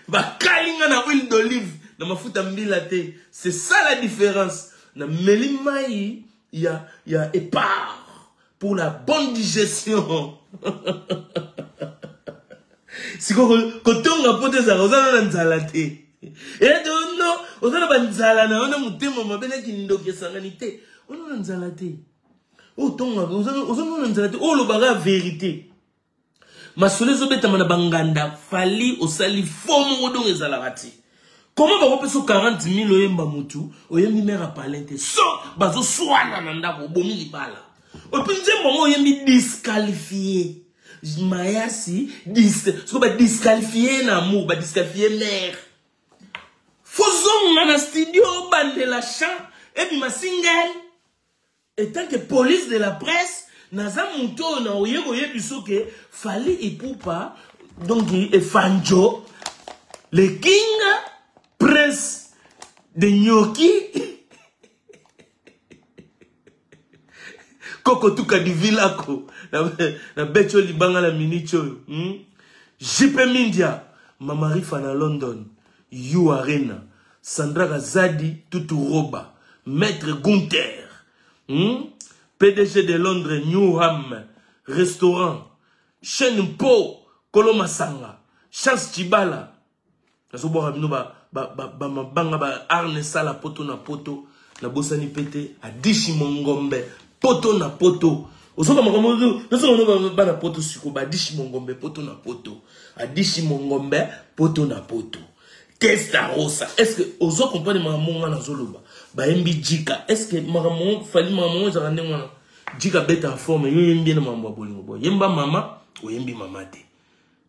Va kalinga na huile d'olive na mafuta mbila te. C'est ça la différence. Na melimai ya épar pour la bonne digestion. Si kotonga pote za ozana na nzala te. Et non, ozana ba nzala na ona mutema mabele kindoki sanganité. Ona nzala te. O tonga ozana nzala te. O lo baga vérité. Masole zo beta mana banganda fali osali fomo odong ezala rati. Comment va repasser 40 000 oyemba mutu oyembi mera palente so bazo swana na ndako bomi libala. Opinje momo oyembi disqualifié. Mayasi ce qu'on va disqualifier l'amour, va disqualifier mère. Faisons dans le studio bande la chant et puis ma single. Et tant que police de la presse, naza muto na oyego yebiso que fallait et poupa donc et fanjo le king prince de Nyoki Koko tuka di vilako na becho libanga la minicho JP Mindia Mama Rifa na London You Arena Sandra Gazadi Tutu Roba Maître Gunther PDG de Londres Newham Restaurant Shen Po Kolomasanga Chance Chibala Nasobo rabino banga ba arne sala poto na poto na bosani pete adishi mongombe poto na poto osoka makomozo nasoka bana poto siko ba adishi mongombe poto na poto adishi mongombe poto na poto testa rosa est-ce que ozo comprendre mamonga na zoloba ba embi jika est-ce que mamonga fali mamonga za rande mwana jika beta forme yo yembi na mambo bolingo boy yemba mama o yembi mama te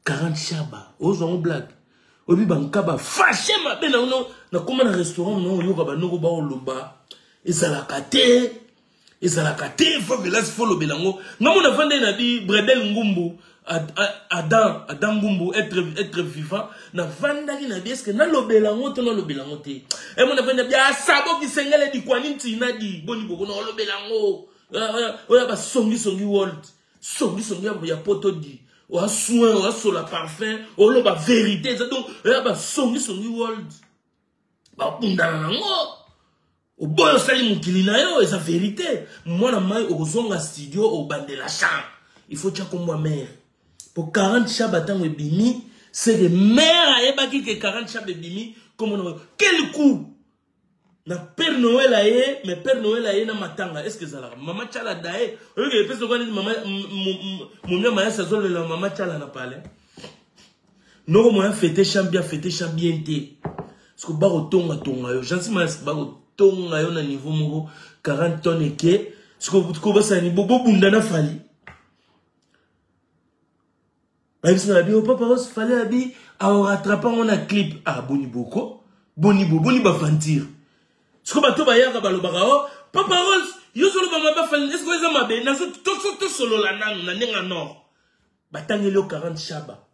40 shaba ozo on blague obi bankaba fâché ma bena no na koma na restaurant no yoka ba noko ba oloba ezalaka te faut que là faut lobelango ngamo na vande na bi Bredel Ngumbu Adam Ngumbu être vivant na vanda ki na bi est-ce que na lobelango to na lobelango te e mo na vanda bi asabo ki sengele di kwani ntina di boni boko na lobelango oya ba songi world songi ya poto di ou soin ou sur la parfum ou la vérité donc ba songi world ba pundana ngo o boyo sali mukili na yo esa vérité moi na mai o zonga studio o bande la chambre il faut tcha comme moi mère pour 40 chabatang bimi c'est les mères a ebaki que 40 chabats bimi comme on quel coup na Père Noël aye mais Père Noël aye na matanga est-ce que ça la maman chala dae ok parce que maman mon mère ça zone la maman chala na parler non moi fêter chambia te parce que baro tonga yo j'en sais baro tonga yo na niveau moko 40 tonnes et que ce que ba sa ni bobo bunda na fali ba bisa na bi o papa os fallait abi a rattraper on a clip ah boni ba fantir ce que bato ba yaka balobaka o papa Rose yo solo ba ma ba fali est-ce que ça mabe na so to solo la nang na nenga nord batangelo 40 chaba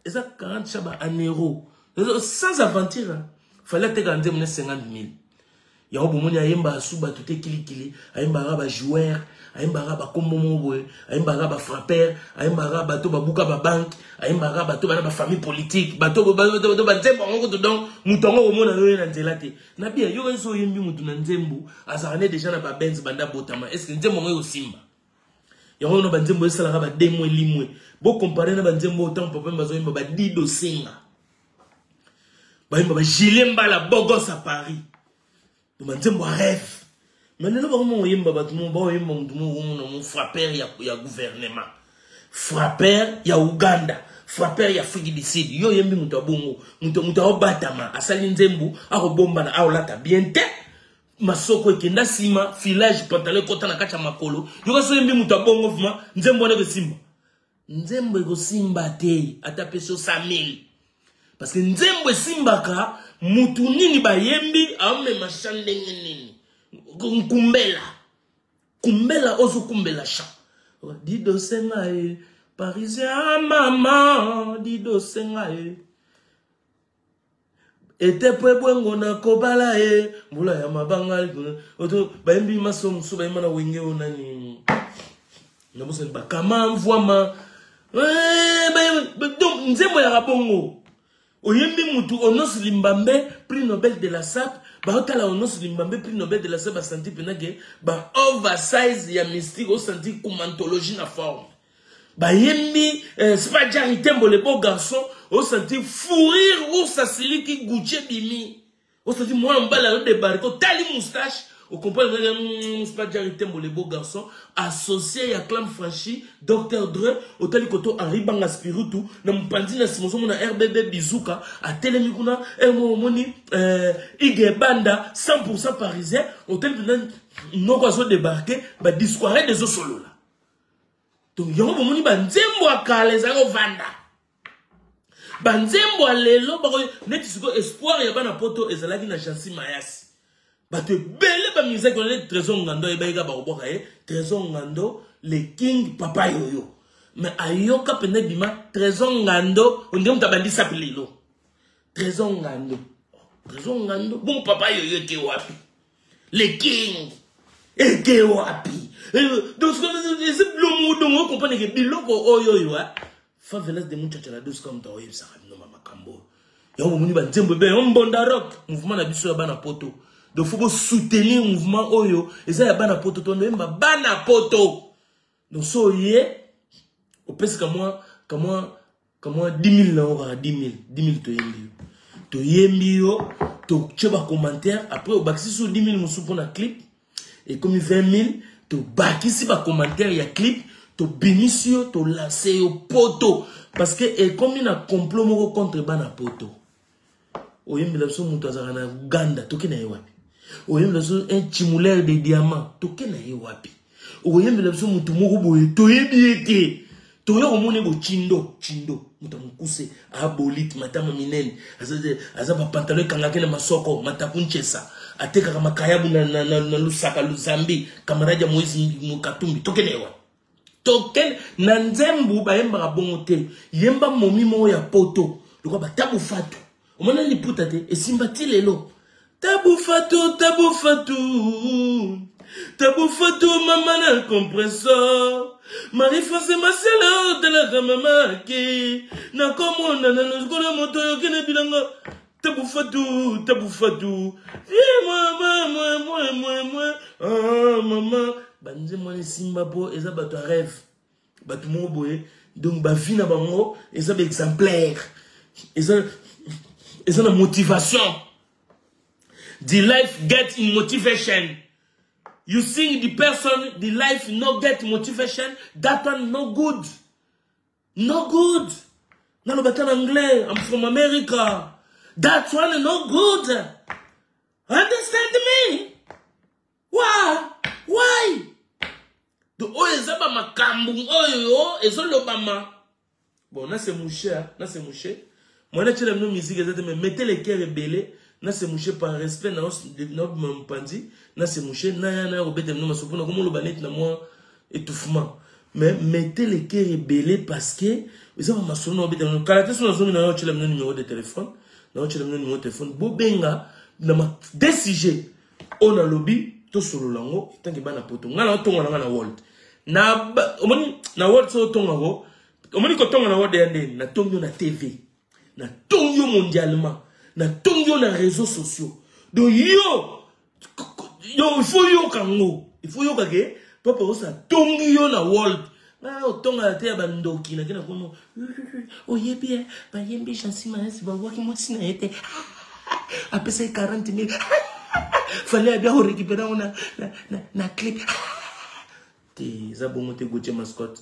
et ça 40 chaba en euros sans aventure fallait te gagner 50 000 ya obomoni ayemba asuba tout kili ayemba ba joueur ayemba ba kombomo ayemba ba frappeur ayemba ba to ba buka ba banque ayemba ba to ba na famille politique ba to ba nzembo ngoko to donc mutongo omona yo na nzela te na bia yo enso yembi mutu na nzembo azarane déjà na ba benz banda botama est-ce que nzembo ngoyo simba Yango no banzembo esalaka ba demo limwe. Bo comparer na banzembo autant papa bazoyemba ba Dido Senga. Ba yemba ba Gilemba la Bogos à Paris. Do banzembo rêve. Mais non ba mo yemba ba tumo ba yemba mo frapper ya gouvernement. Frapper ya Uganda. Frapper ya Afrique du Sud. Yo yembi mutu abongo. Mutu obatama asali nzembo akobomba na aolata bien te. Masoko ekenda sima filage pantalon kota na kacha makolo yoko so yembi mutu abongo vuma nzembo wana simba nzembo eko simba te ata peso 100,000 parce que nzembo simbaka mutu nini ba yembi ame machande nini kumbela ozo kumbela cha Dido Senga parisien maman Dido Senga ete pwebwengo na kobala mbula ya mabanga oto baimbi maso musu baimba na wenge onani na bosa ba kama mvwama donc nzembo ya rabongo oyembi mutu Onos Limbambe prix Nobel de la SAP ba otala Onos Limbambe prix Nobel de la SAP ba senti penage ba oversize ya mystique o senti kumantologie na forme ba yembi Spadjari Tembo le beau garçon au senti fourrir ou s'assili qui Gucci bimi au senti moi en bas la de barco tali moustache au comprendre Spadjari Tembo le beau garçon associé à Clam Franchi Dr Dre au tali koto Henri Banga Spiritu na mpandi na simoso na RBB Bizuka a telemi kuna moni Ige Banda 100% parisien au tali non quoi so débarquer ba discoire des solo là. Donc yongo moni banzembo akale zako vanda banzembo lelo bako neti siko espoir ya bana poto ezalaki na Chancy Mayasi bato bele ba musique on le Trésor Ngando ebaika ba oboka Trésor Ngando le king papa yoyo mais ayoka pene bima Trésor Ngando on dit on tabandi sapililo Trésor Ngando bon papa yoyo ke wapi le king eke wapi donc c'est le mot dont on comprend que biloko oyo favelas de muchacha la douce comme toi ça no mama kambo yo moni ba nzembo be on bonda rock mouvement na biso ya bana poto donc faut soutenir mouvement oyo eza ya bana poto to ndemba bana poto donc so ye au presque moi 10 000 na 10 000 to yembi yo to cheba commentaire après au baxi sur 10 000 musu pour na clip et comme 20 000 to bakisi ba commentaire ya clip to binisio to lancer au poto parce que et comme il a complot moko contre bana poto oyembi la so mutu azaka na Uganda to kena yewapi oyembi la so un timulaire de diamants to kena yewapi oyembi la so mutu moko boye to yebieke to yo omone bo chindo mutu mukuse abolit matama minene azaba pantalon kangake na masoko matakunchesa ateka kama kayabu na lusaka luzambi kamaraja Moizi Mukatumbi tokenewa token na nzembu bayemba bongo te yemba momi mo ya poto lokwa batabu fatu omona liputa te esimbati lelo tabu fatu mama na compressor Marie-France Marcelo de la mama ki na komona na nzukona moto yo kene bilanga tabu fatu moi ah maman banze moi simba bo eza bato rêve bato mo boye donc ba vie na bango eza ba exemplaire eza na motivation the life get in motivation you sing the person the life no get motivation that one no good na lo bata anglais I'm from America. That one no good. Understand me? Why? The oyo zaba makambu oyo ezolo bama. Bon, na c'est mouché. Moi na tchela no musique ezate me mettez les cœurs rebelles. Na c'est mouché par respect na mon pandi. Na c'est mouché na obete no masopo na komo lo banet na moi étouffement. Mais mettez les cœurs rebelles parce que vous avez ma sonne obete no kala sur la zone na tchela no numéro de téléphone. Na tchela no numéro de téléphone. Bobenga na ma DCG on a lobby to solo lango tangi bana poto ngana tonga na world na omoni na world so tonga go omoni ko tonga na world yande na tongo na TV na tongo mondialement na tongo na réseaux sociaux donc yo il faut yo kango il faut yo kage papa osa tongi yo na world na otonga te ya bandoki na kena kono oyebi ba yembi chansi maesi ba waki moti na ete apesa 40,000 fallait bien récupérer na clip te za bongo te goche mascotte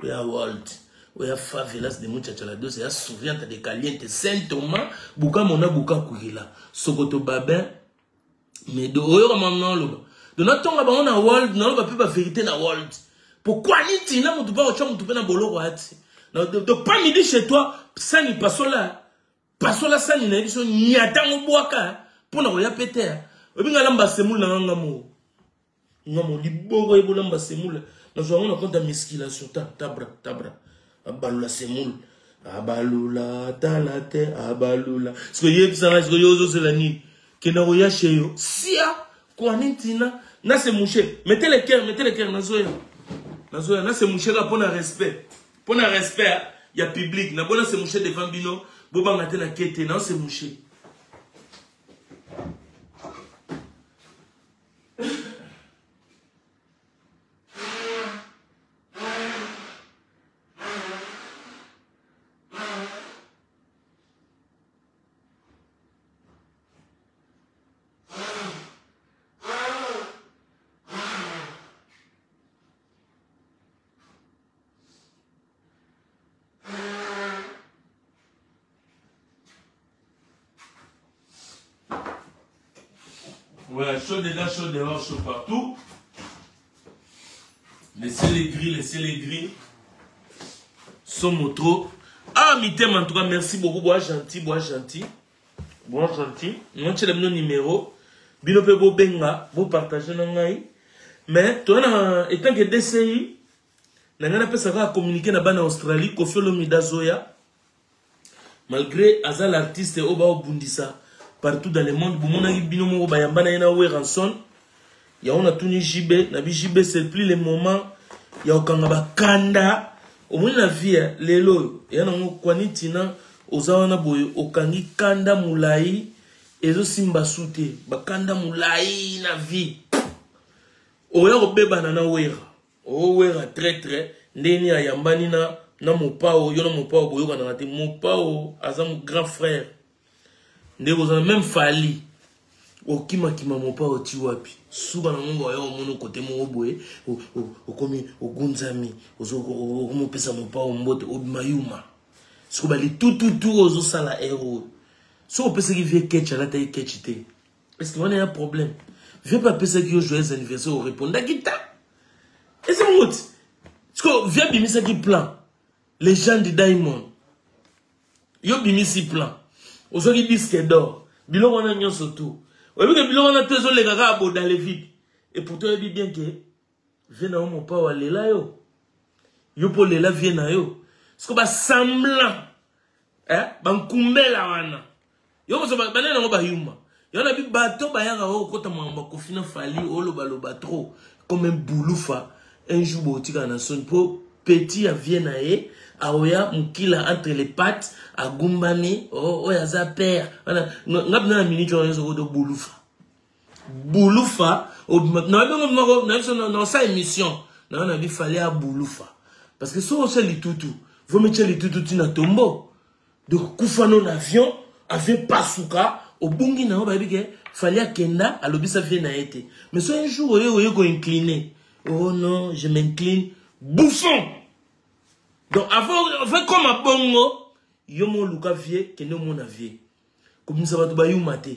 oya world oya favelas de muchacha dos ya souriante de caliente Saint-Thomas buka mona buka kuila sokoto babin mais de oyo mamna loba de natonga ba na world na loba pe ba vérité na world pourquoi ni tina mutu ba ocha mutu pe na boloko ati de pas midi chez toi ça ni pasola ça ni na biso nyata ngobwaka pona oya péter obinga lamba semula na ngamo liboko ebolamba semula na zo ngona compte musculation tabra abalula semula abalula talate abalula ce que yebisa na ce que yozo selani kena oya cheyo sia kwa nintina na se moucher mettez le cœur na zoya na se moucher là pour respect il y a public na bona se moucher devant bino bobanga te na kete na se moucher. Ouais, chaud dedans, chaud dehors, chaud partout. Laissez les grilles. Somme trop. Ah, Mitem, en tout cas, merci beaucoup. Bois gentil. Moi, je donne mon numéro. Binope bo benga, bo partager nangai. Mais, toi, étant que DCI, n'a pas ça va communiquer na bana Australie, Kofi Olomide Zoya. Malgré Azal l'artiste Oba Obundisa. Partout dans le monde, Boumona Binomo Bayambana Yena Ranson, ya on a tuni JB, Nabi JB c'est plus le moment, ya Okangaba Kanda, au moins la vie, lelo, ya nango kwanitina, ozawana boy, Okangi Kanda Moulai, ezo simba soute, Bakanda Moulai na vie. Oya obeba na wera, wera très, ndeni ayambani na mopao, yo na mopao boyo kana te, mopao azam grand frère. Nde bozana même fali okima mopa oti wapi suba na mungu ayo mono kote mo boye okomi ogunzami ozo pesa mopa ombote obimayuma sikuba li tout ozo sala héros so pesa ki vie ketch la taille ketch te est-ce qu'il y a un problème viens pas pesa ki yo joyeux anniversaire au répondre kita et c'est mon est-ce que viens bimisa ki plan les gens de Diamond yo bimisi plan Aujourd'hui, disque d'or. Bilon on a mis surtout. Au lieu que bilon on a toujours les gars dans les vides. Et pourtant, il dit bien que viens à mon pas aller là yo. Yo pour les là viens à yo. Ce que bah semblant, ban kumbe la wana. Yo parce que banana on ba yuma. Yo na bi bateau ba yanga o kota mamba kofina fali o lo baloba trop comme un bouloufa. Un jour botika na son pour petit à vienne à e. Aoya mukila entre les pattes à gumbami ya za père ngabna na minute on zo do bouloufa na sa émission na bi fallait à bouloufa parce que so c'est li tutu vous mettez li tutu tina tombo donc kufano l'avion avait pasuka au bungi na ba bi ke fallait kenda alobisa vie na été mais so un jour oyo go incliner oh non je m'incline bouffon. Donc avant comme à bongo yomo luka vie kende mona vie comme ça va to ba yumate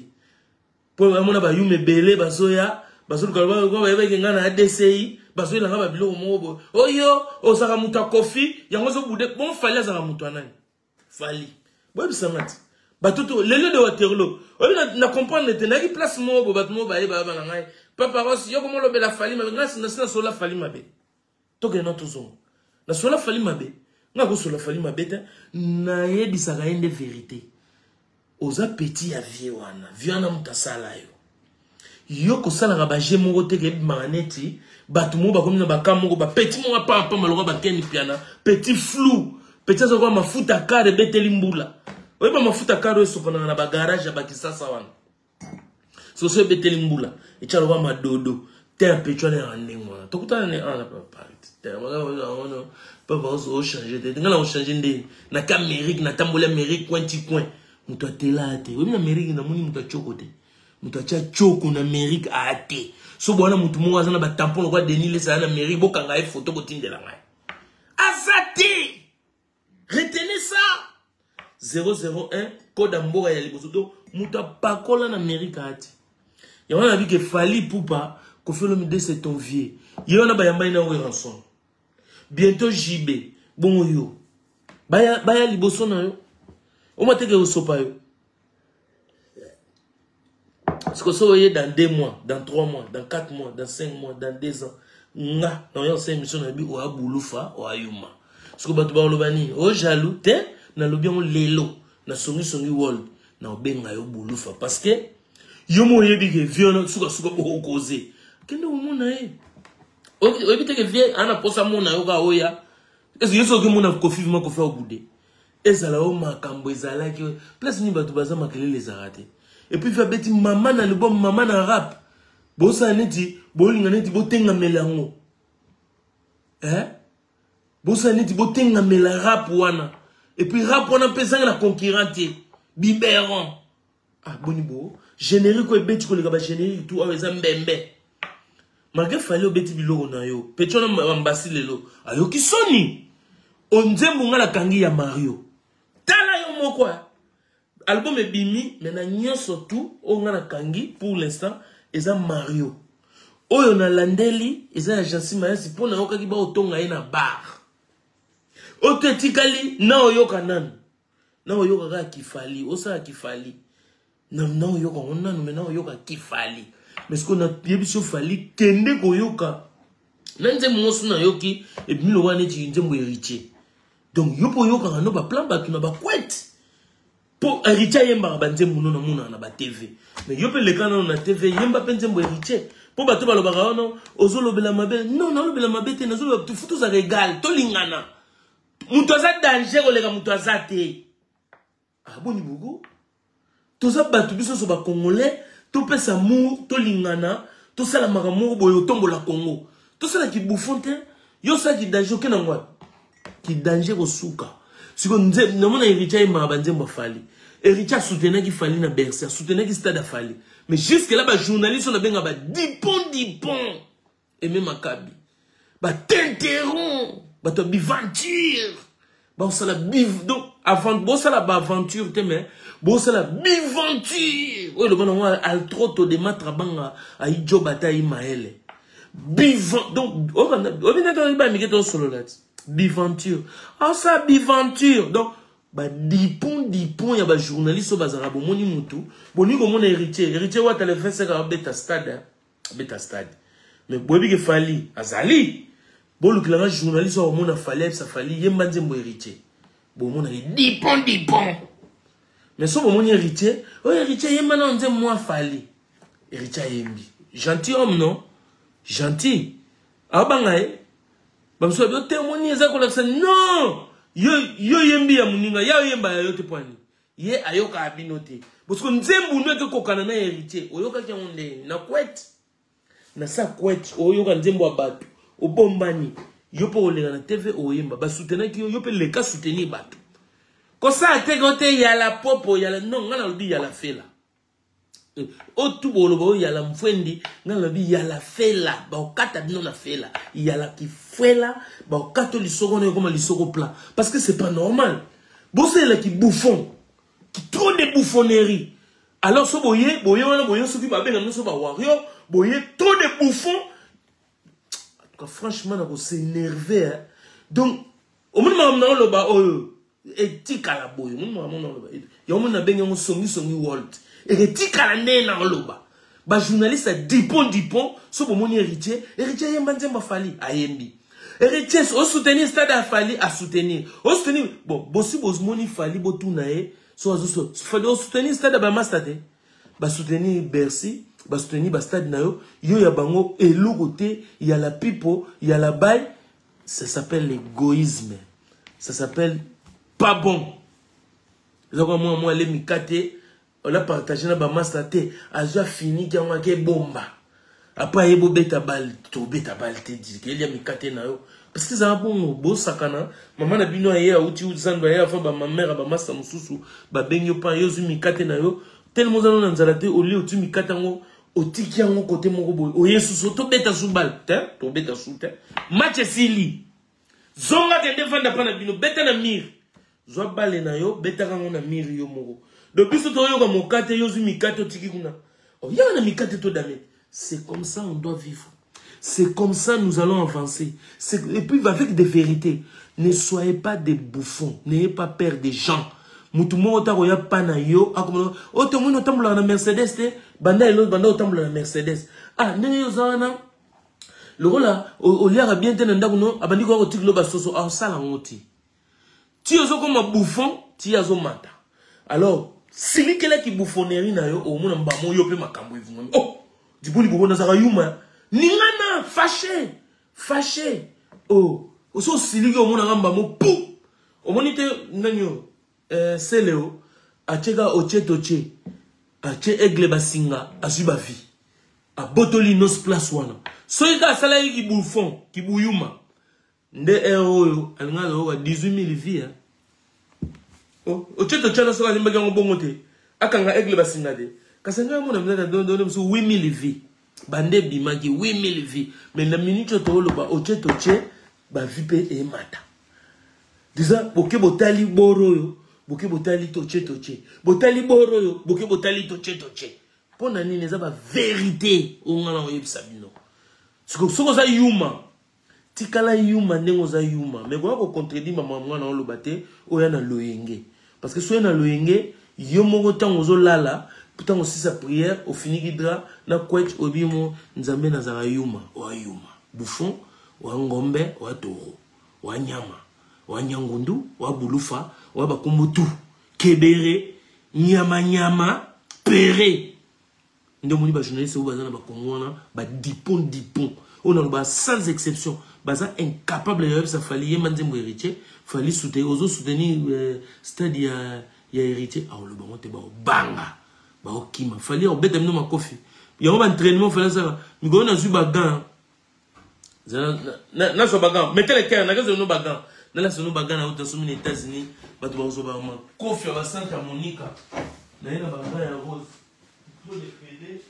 pour mona ba yume belé basoya basoluka ba ba kenga na DCI basoya nga ba bilo mo oyo osaka muta kofi yango zo bude bon fallait za mutu anani fali bo bisamati batuto lelo de Waterloo oyo na comprendre te na ki place mo bo batmo ba ba na ngai papa rosi yo komo lo be la fali ma ngasi na sola fali mabe to ke no tozo na sola fali mabe nga ko sola fali mabeta na yebisaka ende vérité oza petit ya vie wana viana mutasala yo ko sala ba jemo te ke maneti batu mo ba komina ba kamoko ba petit mo pa maloba ba keni piana petit flou petit zo kwa mafuta kare beteli mbula oyeba mafuta kare sokona na ba garage ba kisasa wana so beteli mbula echalo ba madodo terre pétrole est rendez moi tout temps on a pas terre pas va changer de ngala on changer ndé na Amérique na tambola Amérique coin ti coin muto atela te oui na Amérique na moni muto chokote muto cha choko na Amérique a te so bona muto mo azana ba tampon kwa Denis les na Amérique bokanga e photo ko tindela ngai azati retenez ça 001 code amboka ya liboso to muto pakola na Amérique a te ya wana bi ke fali poupa ko fait le midi c'est ton vieux yona ba yamba ina rançon bientôt JB bon yo baya liboso na yo o mateke o sopa yo parce que so yé dans 2 mois dans 3 mois dans 4 mois dans 5 mois dans 2 ans nga na yo c'est mission na bi o abulufa o ayuma parce que batu ba lobani o jaloux te na lobi on lelo na songi world na obenga yo bulufa parce que yo mo yebi ke viona suka bo causer kende o mona e o ebite ke vie ana posa mona yo ka oya est-ce que yeso ke mona ko vivement ko faire au boudé ezala o makambo ezala ke place ni batu baza makelele ezarate et puis fa beti maman na le bon maman na rap bo sa neti bo linga neti bo tenga melango bo sa neti bo tenga mela rap wana et puis rap wana pesanga na concurrente biberon ah boni bo générique ko ebeti ko le ba générique tout aweza mbembe malgré fallait obeti biloko na yo petona mbasi lelo ayo kisoni onzembo ngala kangi ya Mario tala yo moko album ebimi mais na nyonso tout o ngala kangi pour l'instant eza Mario oyo na landeli eza ya Jansi Mayasi pona yoka ki ba otonga ye na bar otetikali na oyoka nan na oyoka ka kifali osa kifali na oyoka onna no na oyoka kifali mais ce qu'on a yebiso fali kende koyoka nanze monso na yoki et puis lo wane ti nzembo héritier donc yopo yoka no ba plan ba tuna ba kwet pour héritier yemba ba nzembo no na muna na ba TV mais yope le kana na TV yemba pe nzembo héritier pour ba to ba lo ba no ozolobela mabe non na lobela mabe te na zolo tu futu za régal to lingana muto za danger ko lega muto za te ah boni bugo to za batu biso so ba congolais tout peut s'amour, tout lingana, tout ça la maramour, boyo tombo la Congo. Tout ça la qui bouffonte, yo ça qui danger, qui n'a pas, qui danger au souka. Si on nous dit, non, on a héritier ma banze m'a fallu. Héritier soutenait qui fallait na bercer, soutenait qui stade a fallu. Mais jusque là, bah journaliste on a bien bah 10 pont, et même à Kabi, bah t'interromps, bah toi biventure, bah on la biv, donc avant, bon ça la aventure, t'es mais. Bon, c'est la biventure. Oui, le bon, on a altroto de matrabanga à Idjo Bataï Maël. Biventure. Donc, on va solo là. Biventure. Ah, ça, biventure. Donc, bah, 10 points, il y a des journalistes au bazar. Bon, moni moutou. Bon, ni comme on est héritier. Héritier, ouais, t'as le fait, c'est qu'à bêta stade. Bêta stade. Mais, bon, il fallait. Azali. Bon, le clairement, journaliste, au monde a fallu, ça fallait. Il y a un héritier. Bon, on a 10 points. Mais si mon héritier, héritier, il m'a dit moi fali. Héritier yembi. Gentil homme, non? Gentil. Ah, bangaye. Bam so bien témoigner ça comme ça. Non! Yo yembi ya muninga, ya yemba ya yote poani. Ye ayoka abinote. Parce que nzembu nwe kokana na héritier. Oyoka ki onde na kwet. Na sa kwet oyoka nzembu abatu. Obombani. Yo po olenga na TV oyemba. Ba soutenir ki yo pe leka soutenir batu. Quand ça a été goté, il y a la popo, il y a la non, on a dit il y a la fela. Au tout bon, il y a la mfendi, on a dit il y a la fela. Bah au kata non la fela. Il y a la qui fela, bah au kata li seconde comme li seconde plat. Parce que c'est pas normal. Bon c'est là qui bouffon, qui trop de bouffonnerie. Alors ce boye ce qui va bien nous ce wario, boye trop de bouffons. En tout cas franchement on s'est énervé. Hein. Donc au moment où on le ba etika la boy yo mo na benga mo songi world etika la nena loba ba journaliste a dipon so bo moni héritier yemba nzemba fali ayembi héritier o soutenir stade a fali a soutenir bon bosi bos moni fali bo tuna e so fali o soutenir stade ba mastate ba soutenir Bercy ba soutenir ba stade na yo ya bango elokote ya la pipo ya la bail ça s'appelle l'égoïsme ça s'appelle pas bon. Moi, les mikate, on a partagé na ba mastate, a déjà fini qui a bomba. Après, il y a beta bal, to beta bal, te dit qu'il y a mikate na yo. Parce que ça a bon, beau sakana. Maman a bino aye, outi ou zando aye, avant, ma mère, ba massa mususu, ba benyo pan, yo zu mikate na yo. Tellement zano nanzalate, au lieu tu mikate ngo, au tiki ngo côté mon boy. O yesu, to beta sou bal, to beta sou te. Match sili. Zonga ke defanda pa na bino, beta na mir. Zwa bale na yo, beta kango na mir yo moko. Depuis ce temps, yo ka mokate, yo zu mikate, tiki kuna. Oh, y'a un mikate to dame. C'est comme ça on doit vivre. C'est comme ça nous allons avancer. Et puis avec des vérités. Ne soyez pas des bouffons. N'ayez pas peur des gens. Mutumo ota roya pana yo. O to mo tambula na Mercedes te. Banda elo banda o tambula na Mercedes. Ah nene yo zana. Le rola o liara bien te nda kuno abandi ko tiklo basoso a sala ngoti. Ti ozo comme bouffon, ti azo mata. Alors, si li kele ki bouffonnerie na yo o mo na mbamo yo pe makambo evunga. Oh du bon niveau nazara yuma ningana fâché oh oso siliki o mona ngamba mo pou o monite nanyo seleo achega ochetoche ache egle basinga asuba vi a botoli nos place wana soika sala yi bouffon ki buyuma nde oyo alinga lo 18000 vies oh ochetoche na soka limba ngo bongote akanga egle basinga de Kasanga mona mna donne so 8000 vies. Bande bimaki 8000 vies. Mais la minute to lo ba oche ba vipe e mata. Déjà boke botali boroyo, boke botali toche. Botali boroyo, boke botali toche. Pona nini za ba vérité o ngala o yebisa bino. Soko za yuma. Tikala yuma ndengo za yuma. Mais ko contredire mama mwana o lo bate o ya na loyenge. Parce que so ya na loyenge yo moko tango zo lala. Pourtant aussi sa prière au fini gidra na kwetch obimo nzambe na zara yuma wa yuma bouffon wa ngombe wa toro wa nyama wa nyangundu wa bulufa wa bakumbutu kebere nyama pere ndo moni ba journaliste ou bazana ba kongona ba dipon on a ba sans exception baza incapable de ça fallait manzembo héritier fallait soutenir stade ya héritier a le bon te ba banga ba okima fallait on bête ma kofi ya on entraînement fallait ça mi go na zu bagan na so bagan mettez les cœurs na gazo no bagan na la so no bagan na auto sumi les États-Unis ba to ba so ba ma kofi ba Santa Monica na ina bagan ya rose pour les PD.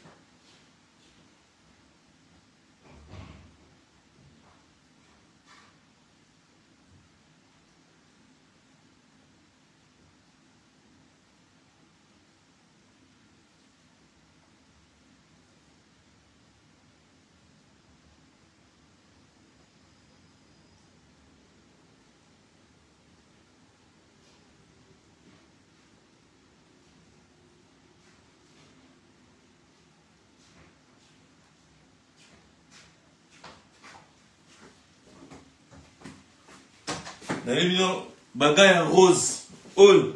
Dans bagaya rose all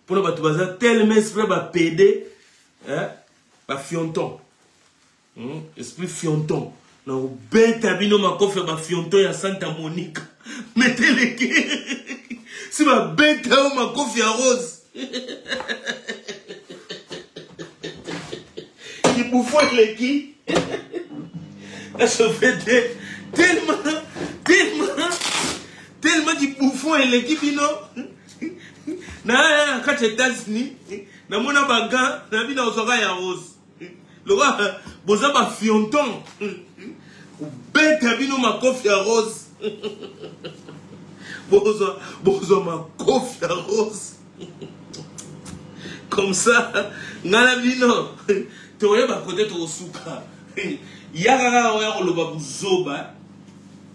pour le bateau bazar tellement esprit ba PD hein ba fionton esprit fionton non beta bino makofe ba fionton ya Santa Monica mettez les si ba beta makofe ya rose qui bouffon les qui ça fait tellement qui bouffon et l'équipe na quand États-Unis na mona bagan na bina osoka ya rose le roi boza ba fionton beta bino makofi ya rose bozo makofi ya rose comme ça ngala bino toye ba côté to suka yaka oya ko loba buzoba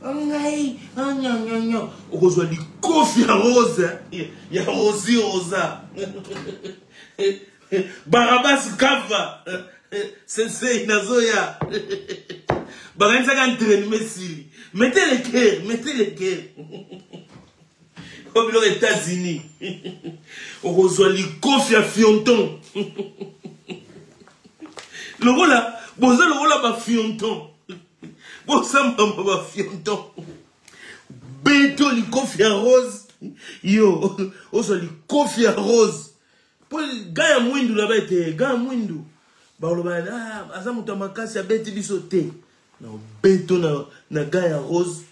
Angai, anyo. Okozwa li kofi ya rose, ya rosi rosa. Barabas kava. Sensei nazoya. Baranza kan traîner mesili. Mettez les cœurs. Comme les États-Unis. Okozwa li kofi ya fionton. Le rola, boza le rola ba fionton. Bon, ça m'a fionton. Beto li kofi en rose. Yo, oso li kofi en rose. Pour gaya mwindu là-bas était gaya mwindu. Baloba aza muta makasi abeti biso te. Na beto na gars ya rose.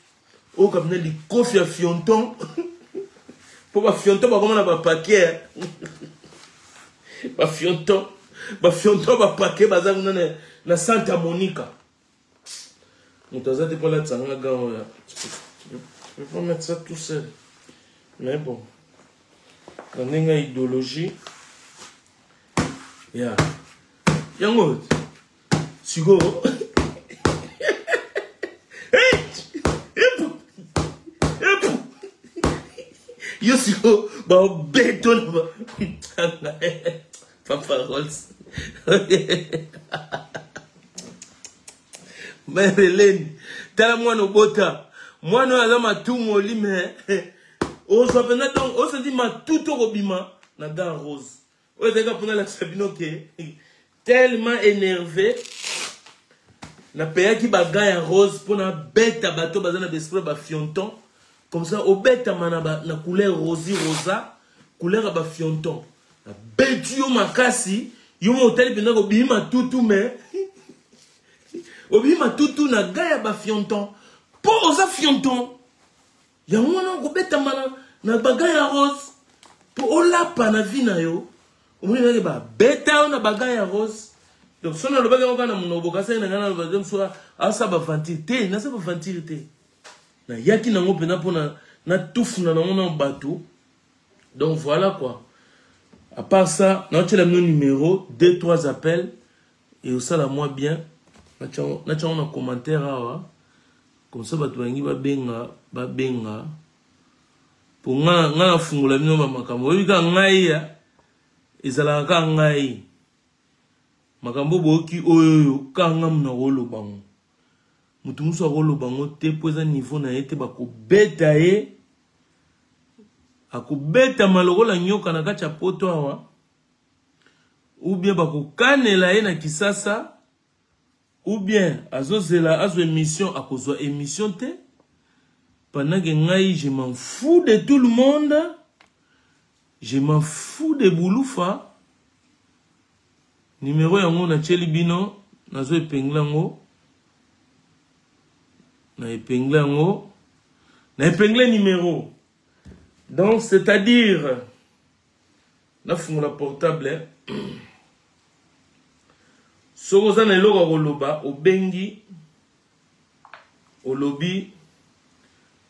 O comme li kofi ya fionton. Pour ba fionton ba comment na ba paquet. Ba fionton ba paquet baza na Santa Monica. Mutaza te pas la tsanga gars. Je peux pas mettre ça tout seul. Mais bon. On a une idéologie. Yeah. Yango. Sigo. Yo sigo. Ba béton. Papa Rolls. Mais Hélène. T'as moi no bota. Moi no azama tout moli mais. On se fait donc on se dit ma tout au bima na gars rose. On est pour la sabino que tellement énervé na paya qui bagaille rose pour na bête à bateau bazana d'esprit ba fionton comme ça au bête manaba na couleur rosa couleur ba fionton na bête yo makasi yo motel pena ko bima tout mais obima tout na gaya ba fionton pour osa fionton ya mwana ko bête na bagaya rose pour olapa na vie na yo omoni ba beta na bagaya rose. Donc, si on a le bagage, on a mon bokasa, on a le bagage, soit à ça va vanité, na ça va vanité. Na yaki na mo pena pour na touf na mon bateau. Donc voilà quoi. À part ça, on a le numéro, 2-3 appels et au sala moi bien. Na un commentaire là, comme ça bato bangi ba benga. Pour nga fungula bino ba makambo. Oyi ka ngai ya ezala ka ngai. Makambo boki oyo kanga mna rolo bango mutu muso rolo bango te poza niveau na ete bakobeta ye akobeta malokola nyoka na kacha poto awa ou bien bakokanela ye na kisasa ou bien azozela azo émission akozwa émission te pendant que ngai je m'en fous de tout le monde, je m'en fous de Bouloufa. Numéro yango na cheli bino nazo epengla ngo na epengla numéro. Donc c'est-à-dire na fungola portable sokoza na eloko koloba obengi olobi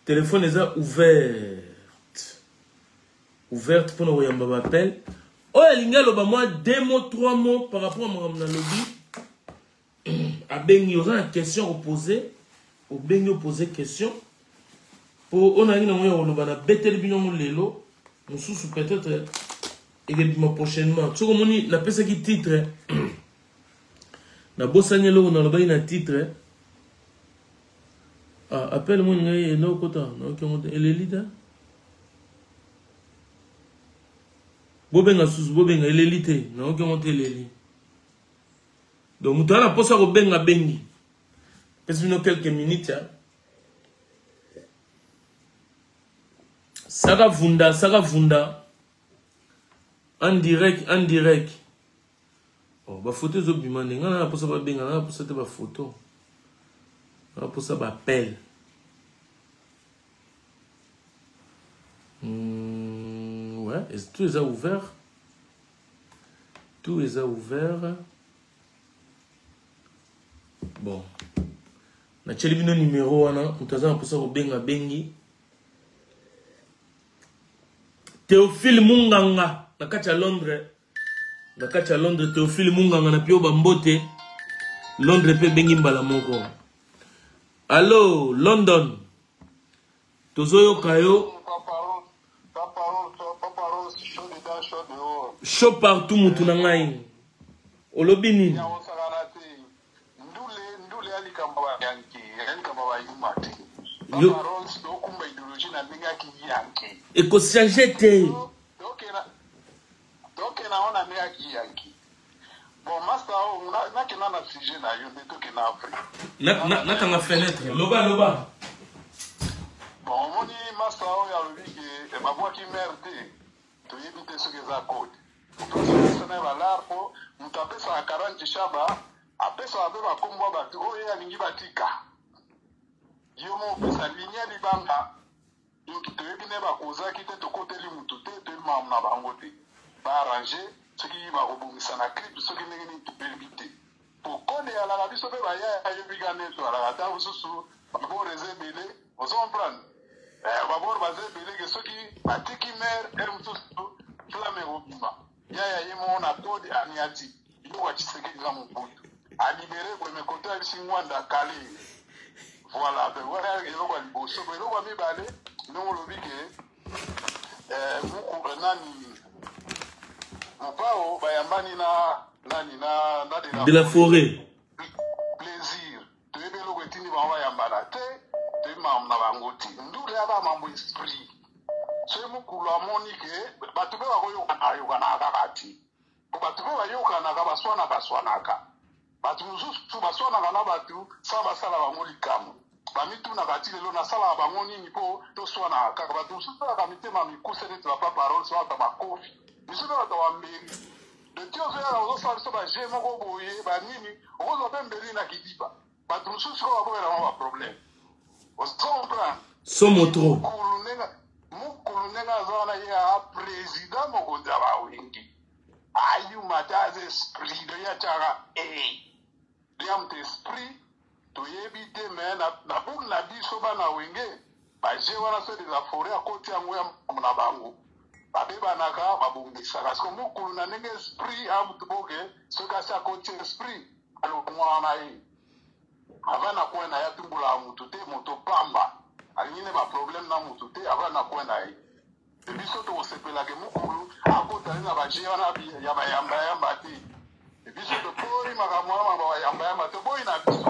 téléphone eza ouverte pour nous yamba appel. Oh, il y a moi 2 mots, 3 mots par rapport à mon lobby. A Bengi, on a une question opposée. Au Bengi, poser question. Pour on a une lelo. On sous peut-être. Et prochainement. Tu sais, la personne qui titre. La bosse agnelo, on a le titre. Ah, appelle-moi, il y a un autre côté. Elle est leader. Bobenga sous bobenga elelité na oki monter leli donc mutana posa ko benga bengi pesi no quelques minutes saka vunda en direct oh ba photo zo bimane ngana posa ba benga na posa te ba photo na posa ba appel ouais, tout est ouvert. Tout est ouvert. Bon. Na chelibino numéro wana, mutaza pour ça benga bengi. Théophile Munganga, na kacha Londres. Na kacha Londres Théophile Munganga na pio bambote. Londres pe bengi mbala moko. Allô, London. Tozoyo kayo. Chaud partout mutuna ngai. Olobi nini? Eko changer te. Donc naona mea kiyanki. Bon master na kina na sujet na yo de to kina Afrique. Na tanga fenêtre. Loba. Bon moni master ya lobi ke mabwa ki merde. To yebite ce que ça code. tosana balarpo mutapesa a 40 shaba apesa abe bakombo batu oyo alingi batika yo mo pesa linya libanga donc toyebi ne bakozaki te tokoteli mutu te toyima na bango te baarrange soki bakobongisa na clip soki ndenge nini toyebi te pokonde alaka biso mpe baya ayebiga neto alaka ata mosusu babor eza ebele ozokomprendre babor baza ebele ke soki batiki mere ere mosusu flame ekobima yaya ye moko na kode aniati biloko ya Tshisekedi eza mobutu alibere boyeme kote ya bisi ngwanda kale voilà wana eloko ya liboso eloko ya mibale ndenge olobi ke muku nani mopao bayambani na de la forêt plaisir toyebi eloko etindi bango bayambana te toyebi makambo na bango te ndule aba mambo esprit soki mokulu amoni ke bato mpe bakoyokanaka kaka te po bato mpe bayokanaka baswanaka bato mosusu baswanaka na bato sa basala bango likambo bamitunaka ti lelo nasalaka bango nini mpo toswanaka kaka bato mosusu kaka mitema mikuse neti bapa parole so bato bakofi biso mpe bato bambeli de ti ozoyaka ozosala biso baje moko boye banini okozwa mpe mbeli na kidiba bato mosusu ko baboyelamo baproblème ozokomprendre somotro mukulu ndenge aza wana ye aa président mokonzi ya bawengi ayuma te aza esprit do ye atiaka liamuta esprit toyebi te me na buku na biso bana wenge baje wana so deza forêt akoti yango ya na bango babebanaka babongisaka siko mokulu na ndenge esprit amutu boke soki asi akoti esprit alongwana na ye ava na kwe na ye atumbulaka mutu te moto pamba alingi ne baproblème na mutu te ava na kwe na ye biso tokosepelaka mokulu akotali na baje wana ya bayambayamba te biso toboyi makambo wana bayambayamba toboyi na biso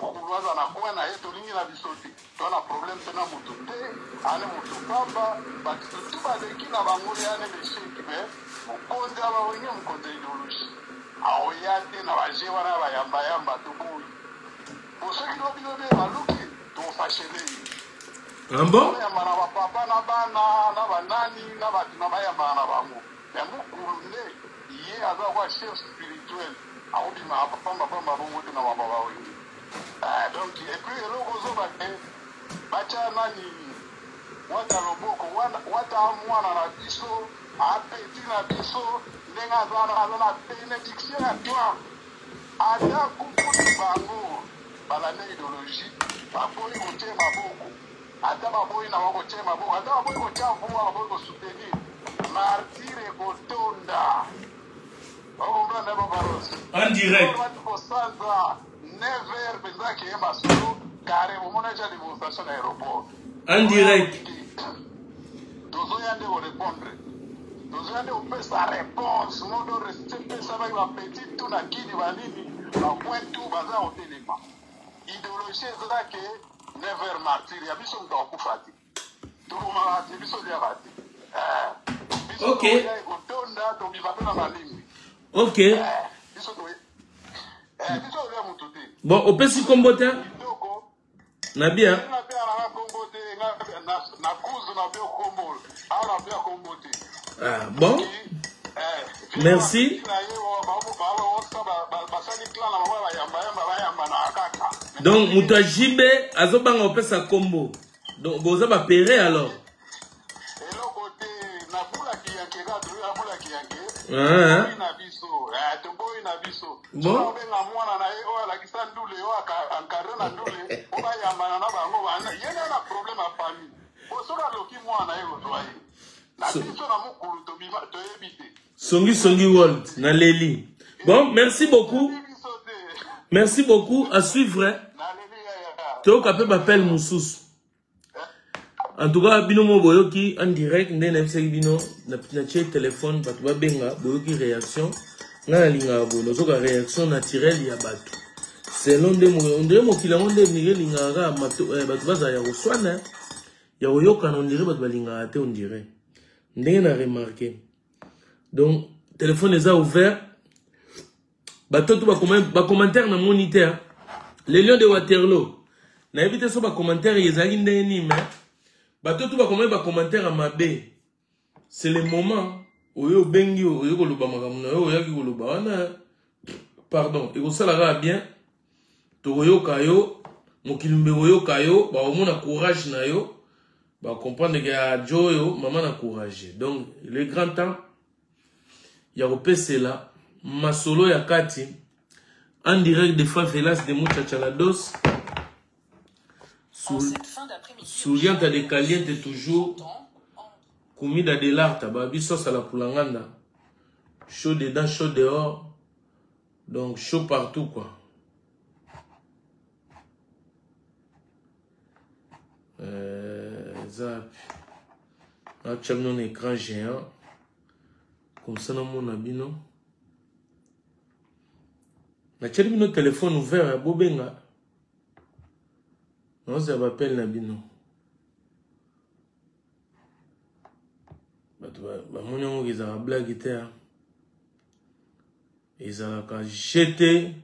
mokulu aza na kwe na ye tolingi na biso te to na problème mpe na mutu te ane mutu pamba bato tu baleki na bango le ane lesheki me mokonzi aba wenge mokonzi ya idéologie aoya te na baje wana bayambayamba toboyi soki lobilobi baluki tofashele bayambana na bapapa na bana na banani na bato na bayambana na bango ya mokulu nde ye aza kwa chef spirituel akobima pambapamba bongo te na bamba bawengi donc epuis eloko ozoba te batya nani wata loboko wata mwana na biso apeti na biso ndenge aza na bénédiction ya clan ata kukuti bango balande idéologie baboyi kotie maboko ata baboyi na bakotie maboko ata baboyi kotia mvuma baboyi kosoutenir martire kotonda okomprendre babaros en direct bati kosanza 9h mpenza keyemba solo kare bomona etia démonstration na aéroport en direct tozoya nde korépondre tozoya nde kopesa réponse modo resepesa baki bapetit tu na kini banini bapoint tu baza kotelema idéologie ezala ke 9h martyr ya biso moto akufa te tokomaka te biso liaka te biso toya ekotonda tobima mpe na malimi ok biso toya motu te bon opesi kombo te kitoko na bia na mpe alaka kombo te na kuzu na mpe kombo awa na mpe ya kombo te bon merci donc moto ajibe azobanga opesa kombo donc boza bapere alors eloko te nabulaki yanke nabulaki yanke na biso toboyi na biso obenga mwana na ye oyo alakisa ndule oyo ankadre na ndule obayambana na bango yene na problème ya famille osoki aloki mwana ye kozwa ye na biso na mokulu toyebi te songi world na leli bon merci beaucoup à suivre toyoka mpe bapele mosusu en tout cas bino mo boyoki en direct nde nayebisaki bino natie telefone bato babenga boyoki réaction nga nalingaka boye nozoka réaction naturelle ya bato selon ndenge mokili yango nde ndenge elingaka bato bazala ya koswana ya koyokana ondire bato balingaka te ondire ndenge na remarke donc téléphone eza ouvert bato to bacommentaire na moni te les lions de Waterloo nayebi te so bacommentaire ezalaki ndenge nini me bato to bakomai bacommentaire ya mabe c'est le moment oyo bengi oyo koloba makambo na yo oyaki koloba wana pardon ekosalaka bien tokoyoka yo mokili mbe koyoka yo baomona courage na yo comprendre que ya jo yo maman na courage donc il est grand temps ya kopesela masolo ya kati en direct de Favelas de Muchachalados Soulianta de Caliente toujours Comida de l'Arte Babiso Sala Pulanganda chaud dedans chaud dehors donc chaud partout quoi zap actuellement un écran géant comme ça dans mon abino na tcheli bino téléphone ouvert bobenga non ça m'appelle nabino ba monyo ngeza blague te ezalaka jeté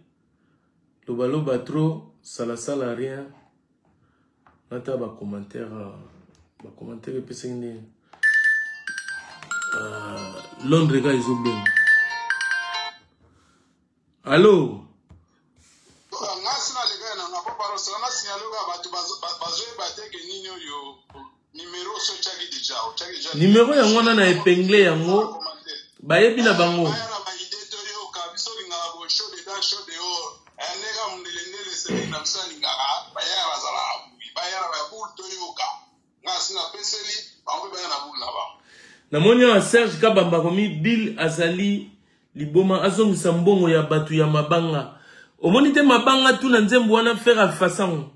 lobaloba trop sala rien nata ba commentaire pesengene Londres ga izobenga allo numéro ya ngwana na épinglé yango bayebi na bango namoni wa Serge Kabamba komi Bill azali liboma azongisa mbongo ya batu ya mabanga omoni te mabanga tu na nzembo wana faire façon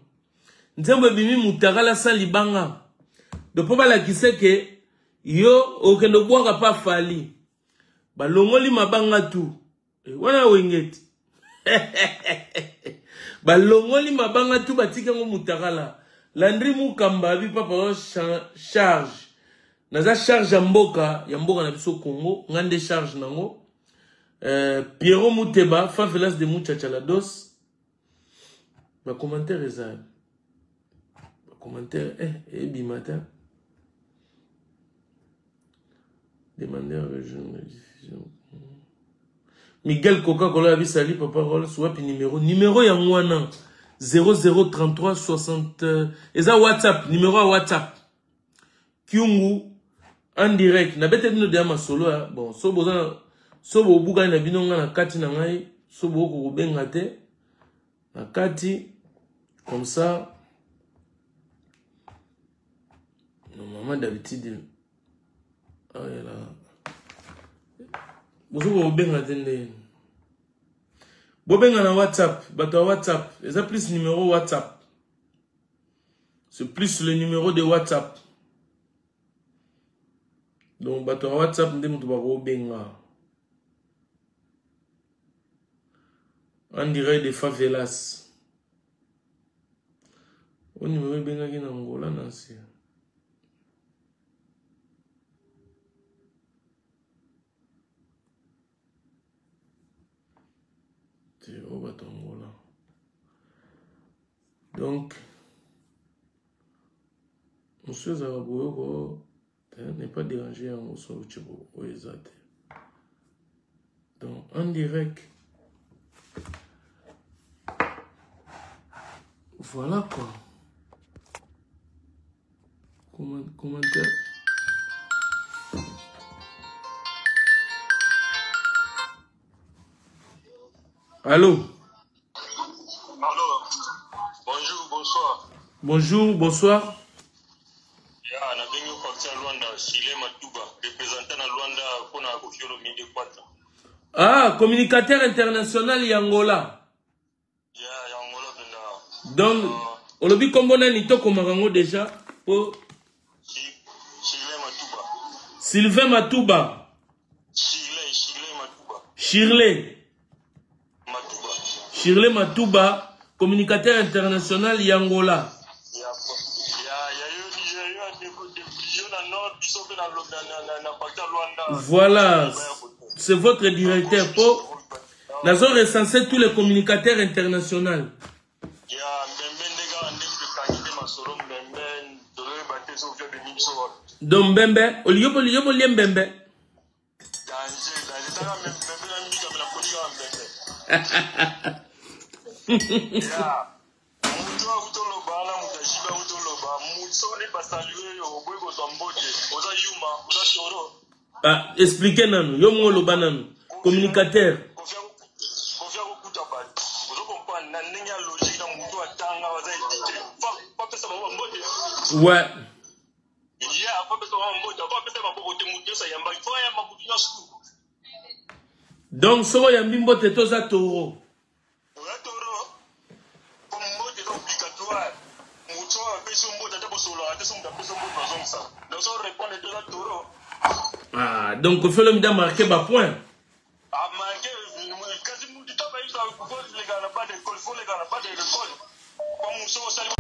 nzembo bimi mutakala sa libanga de po bala kiseke yo okendo bwaka pa fali balongoli mabanga tu wana wengeti balongoli mabanga tu batika ngo mutakala Landry Mukamba bi papa charge naza charge ya mboka na biso Congo ngande charge nango Pierrot Mouteba Favelas de Muchachalados ba commentaire eza ba commentaire bimata demander à région de diffusion Miguel Coca-Cola bisali papa Rolls wapi numéro ya mwana 0033 60 eza WhatsApp numéro à WhatsApp Kyungu en direct na bete bino de ma solo bon so bobuka na bino nga na kati na ngai so boko kobenga te na kati comme ça normalement d'habitude ah là bozo kobenga te nde bobenga na WhatsApp bato WhatsApp eza plus numéro WhatsApp c'est plus le numéro de WhatsApp donc bato WhatsApp nde mutu bako benga on dirait des favelas on numéro benga ki na Angola nansi c'est au bato Angola donc monsieur Zaraboyo n'est pas dérangé en Osso Chibo ou Ezate. Donc en direct. Voilà quoi. Commentaire. Allô? Allô? Bonjour, bonsoir. Bonjour, bonsoir. Ah, communicateur international Yangola. Donc, on l'a vu comme on a ni to comme déjà pour Sylvain Matouba. Shirley Matouba, communicateur international Yangola. Voilà, c'est votre directeur pour nous avons recensé tous les communicateurs internationaux. Donc Mbembe, Mbembe. Ya. Mutu wa kutoloba na mutashiba kutoloba. Mutu ne pas saluer yo boy ko tomboje. Oza yuma, oza shoro. Ah, expliquez nous. Yo mo loba nanu. Communicateur. Confia okuta ba. Ozo comprendre na ndenge logique na mutu atanga waza édité. Pas pesa ba mbote. Ouais. Ya, pas pesa ba mbote, pas pesa ba mbote mutu sa yamba. Faut ya mabutu na sou. Donc soko ya mbimbo te toza toro. Oza toro. Comme mbote est obligatoire. Mutu a pesa mbote ta bosolo, ate so mbote pesa mbote bazongsa. Donc ça répondre de la toro. Ah, donc Kofi Olomide a marqué bas point. A marqué quasi mutu ta ba isa ko les gars na pas d'école, faut les gars na pas d'école. Comme muso sali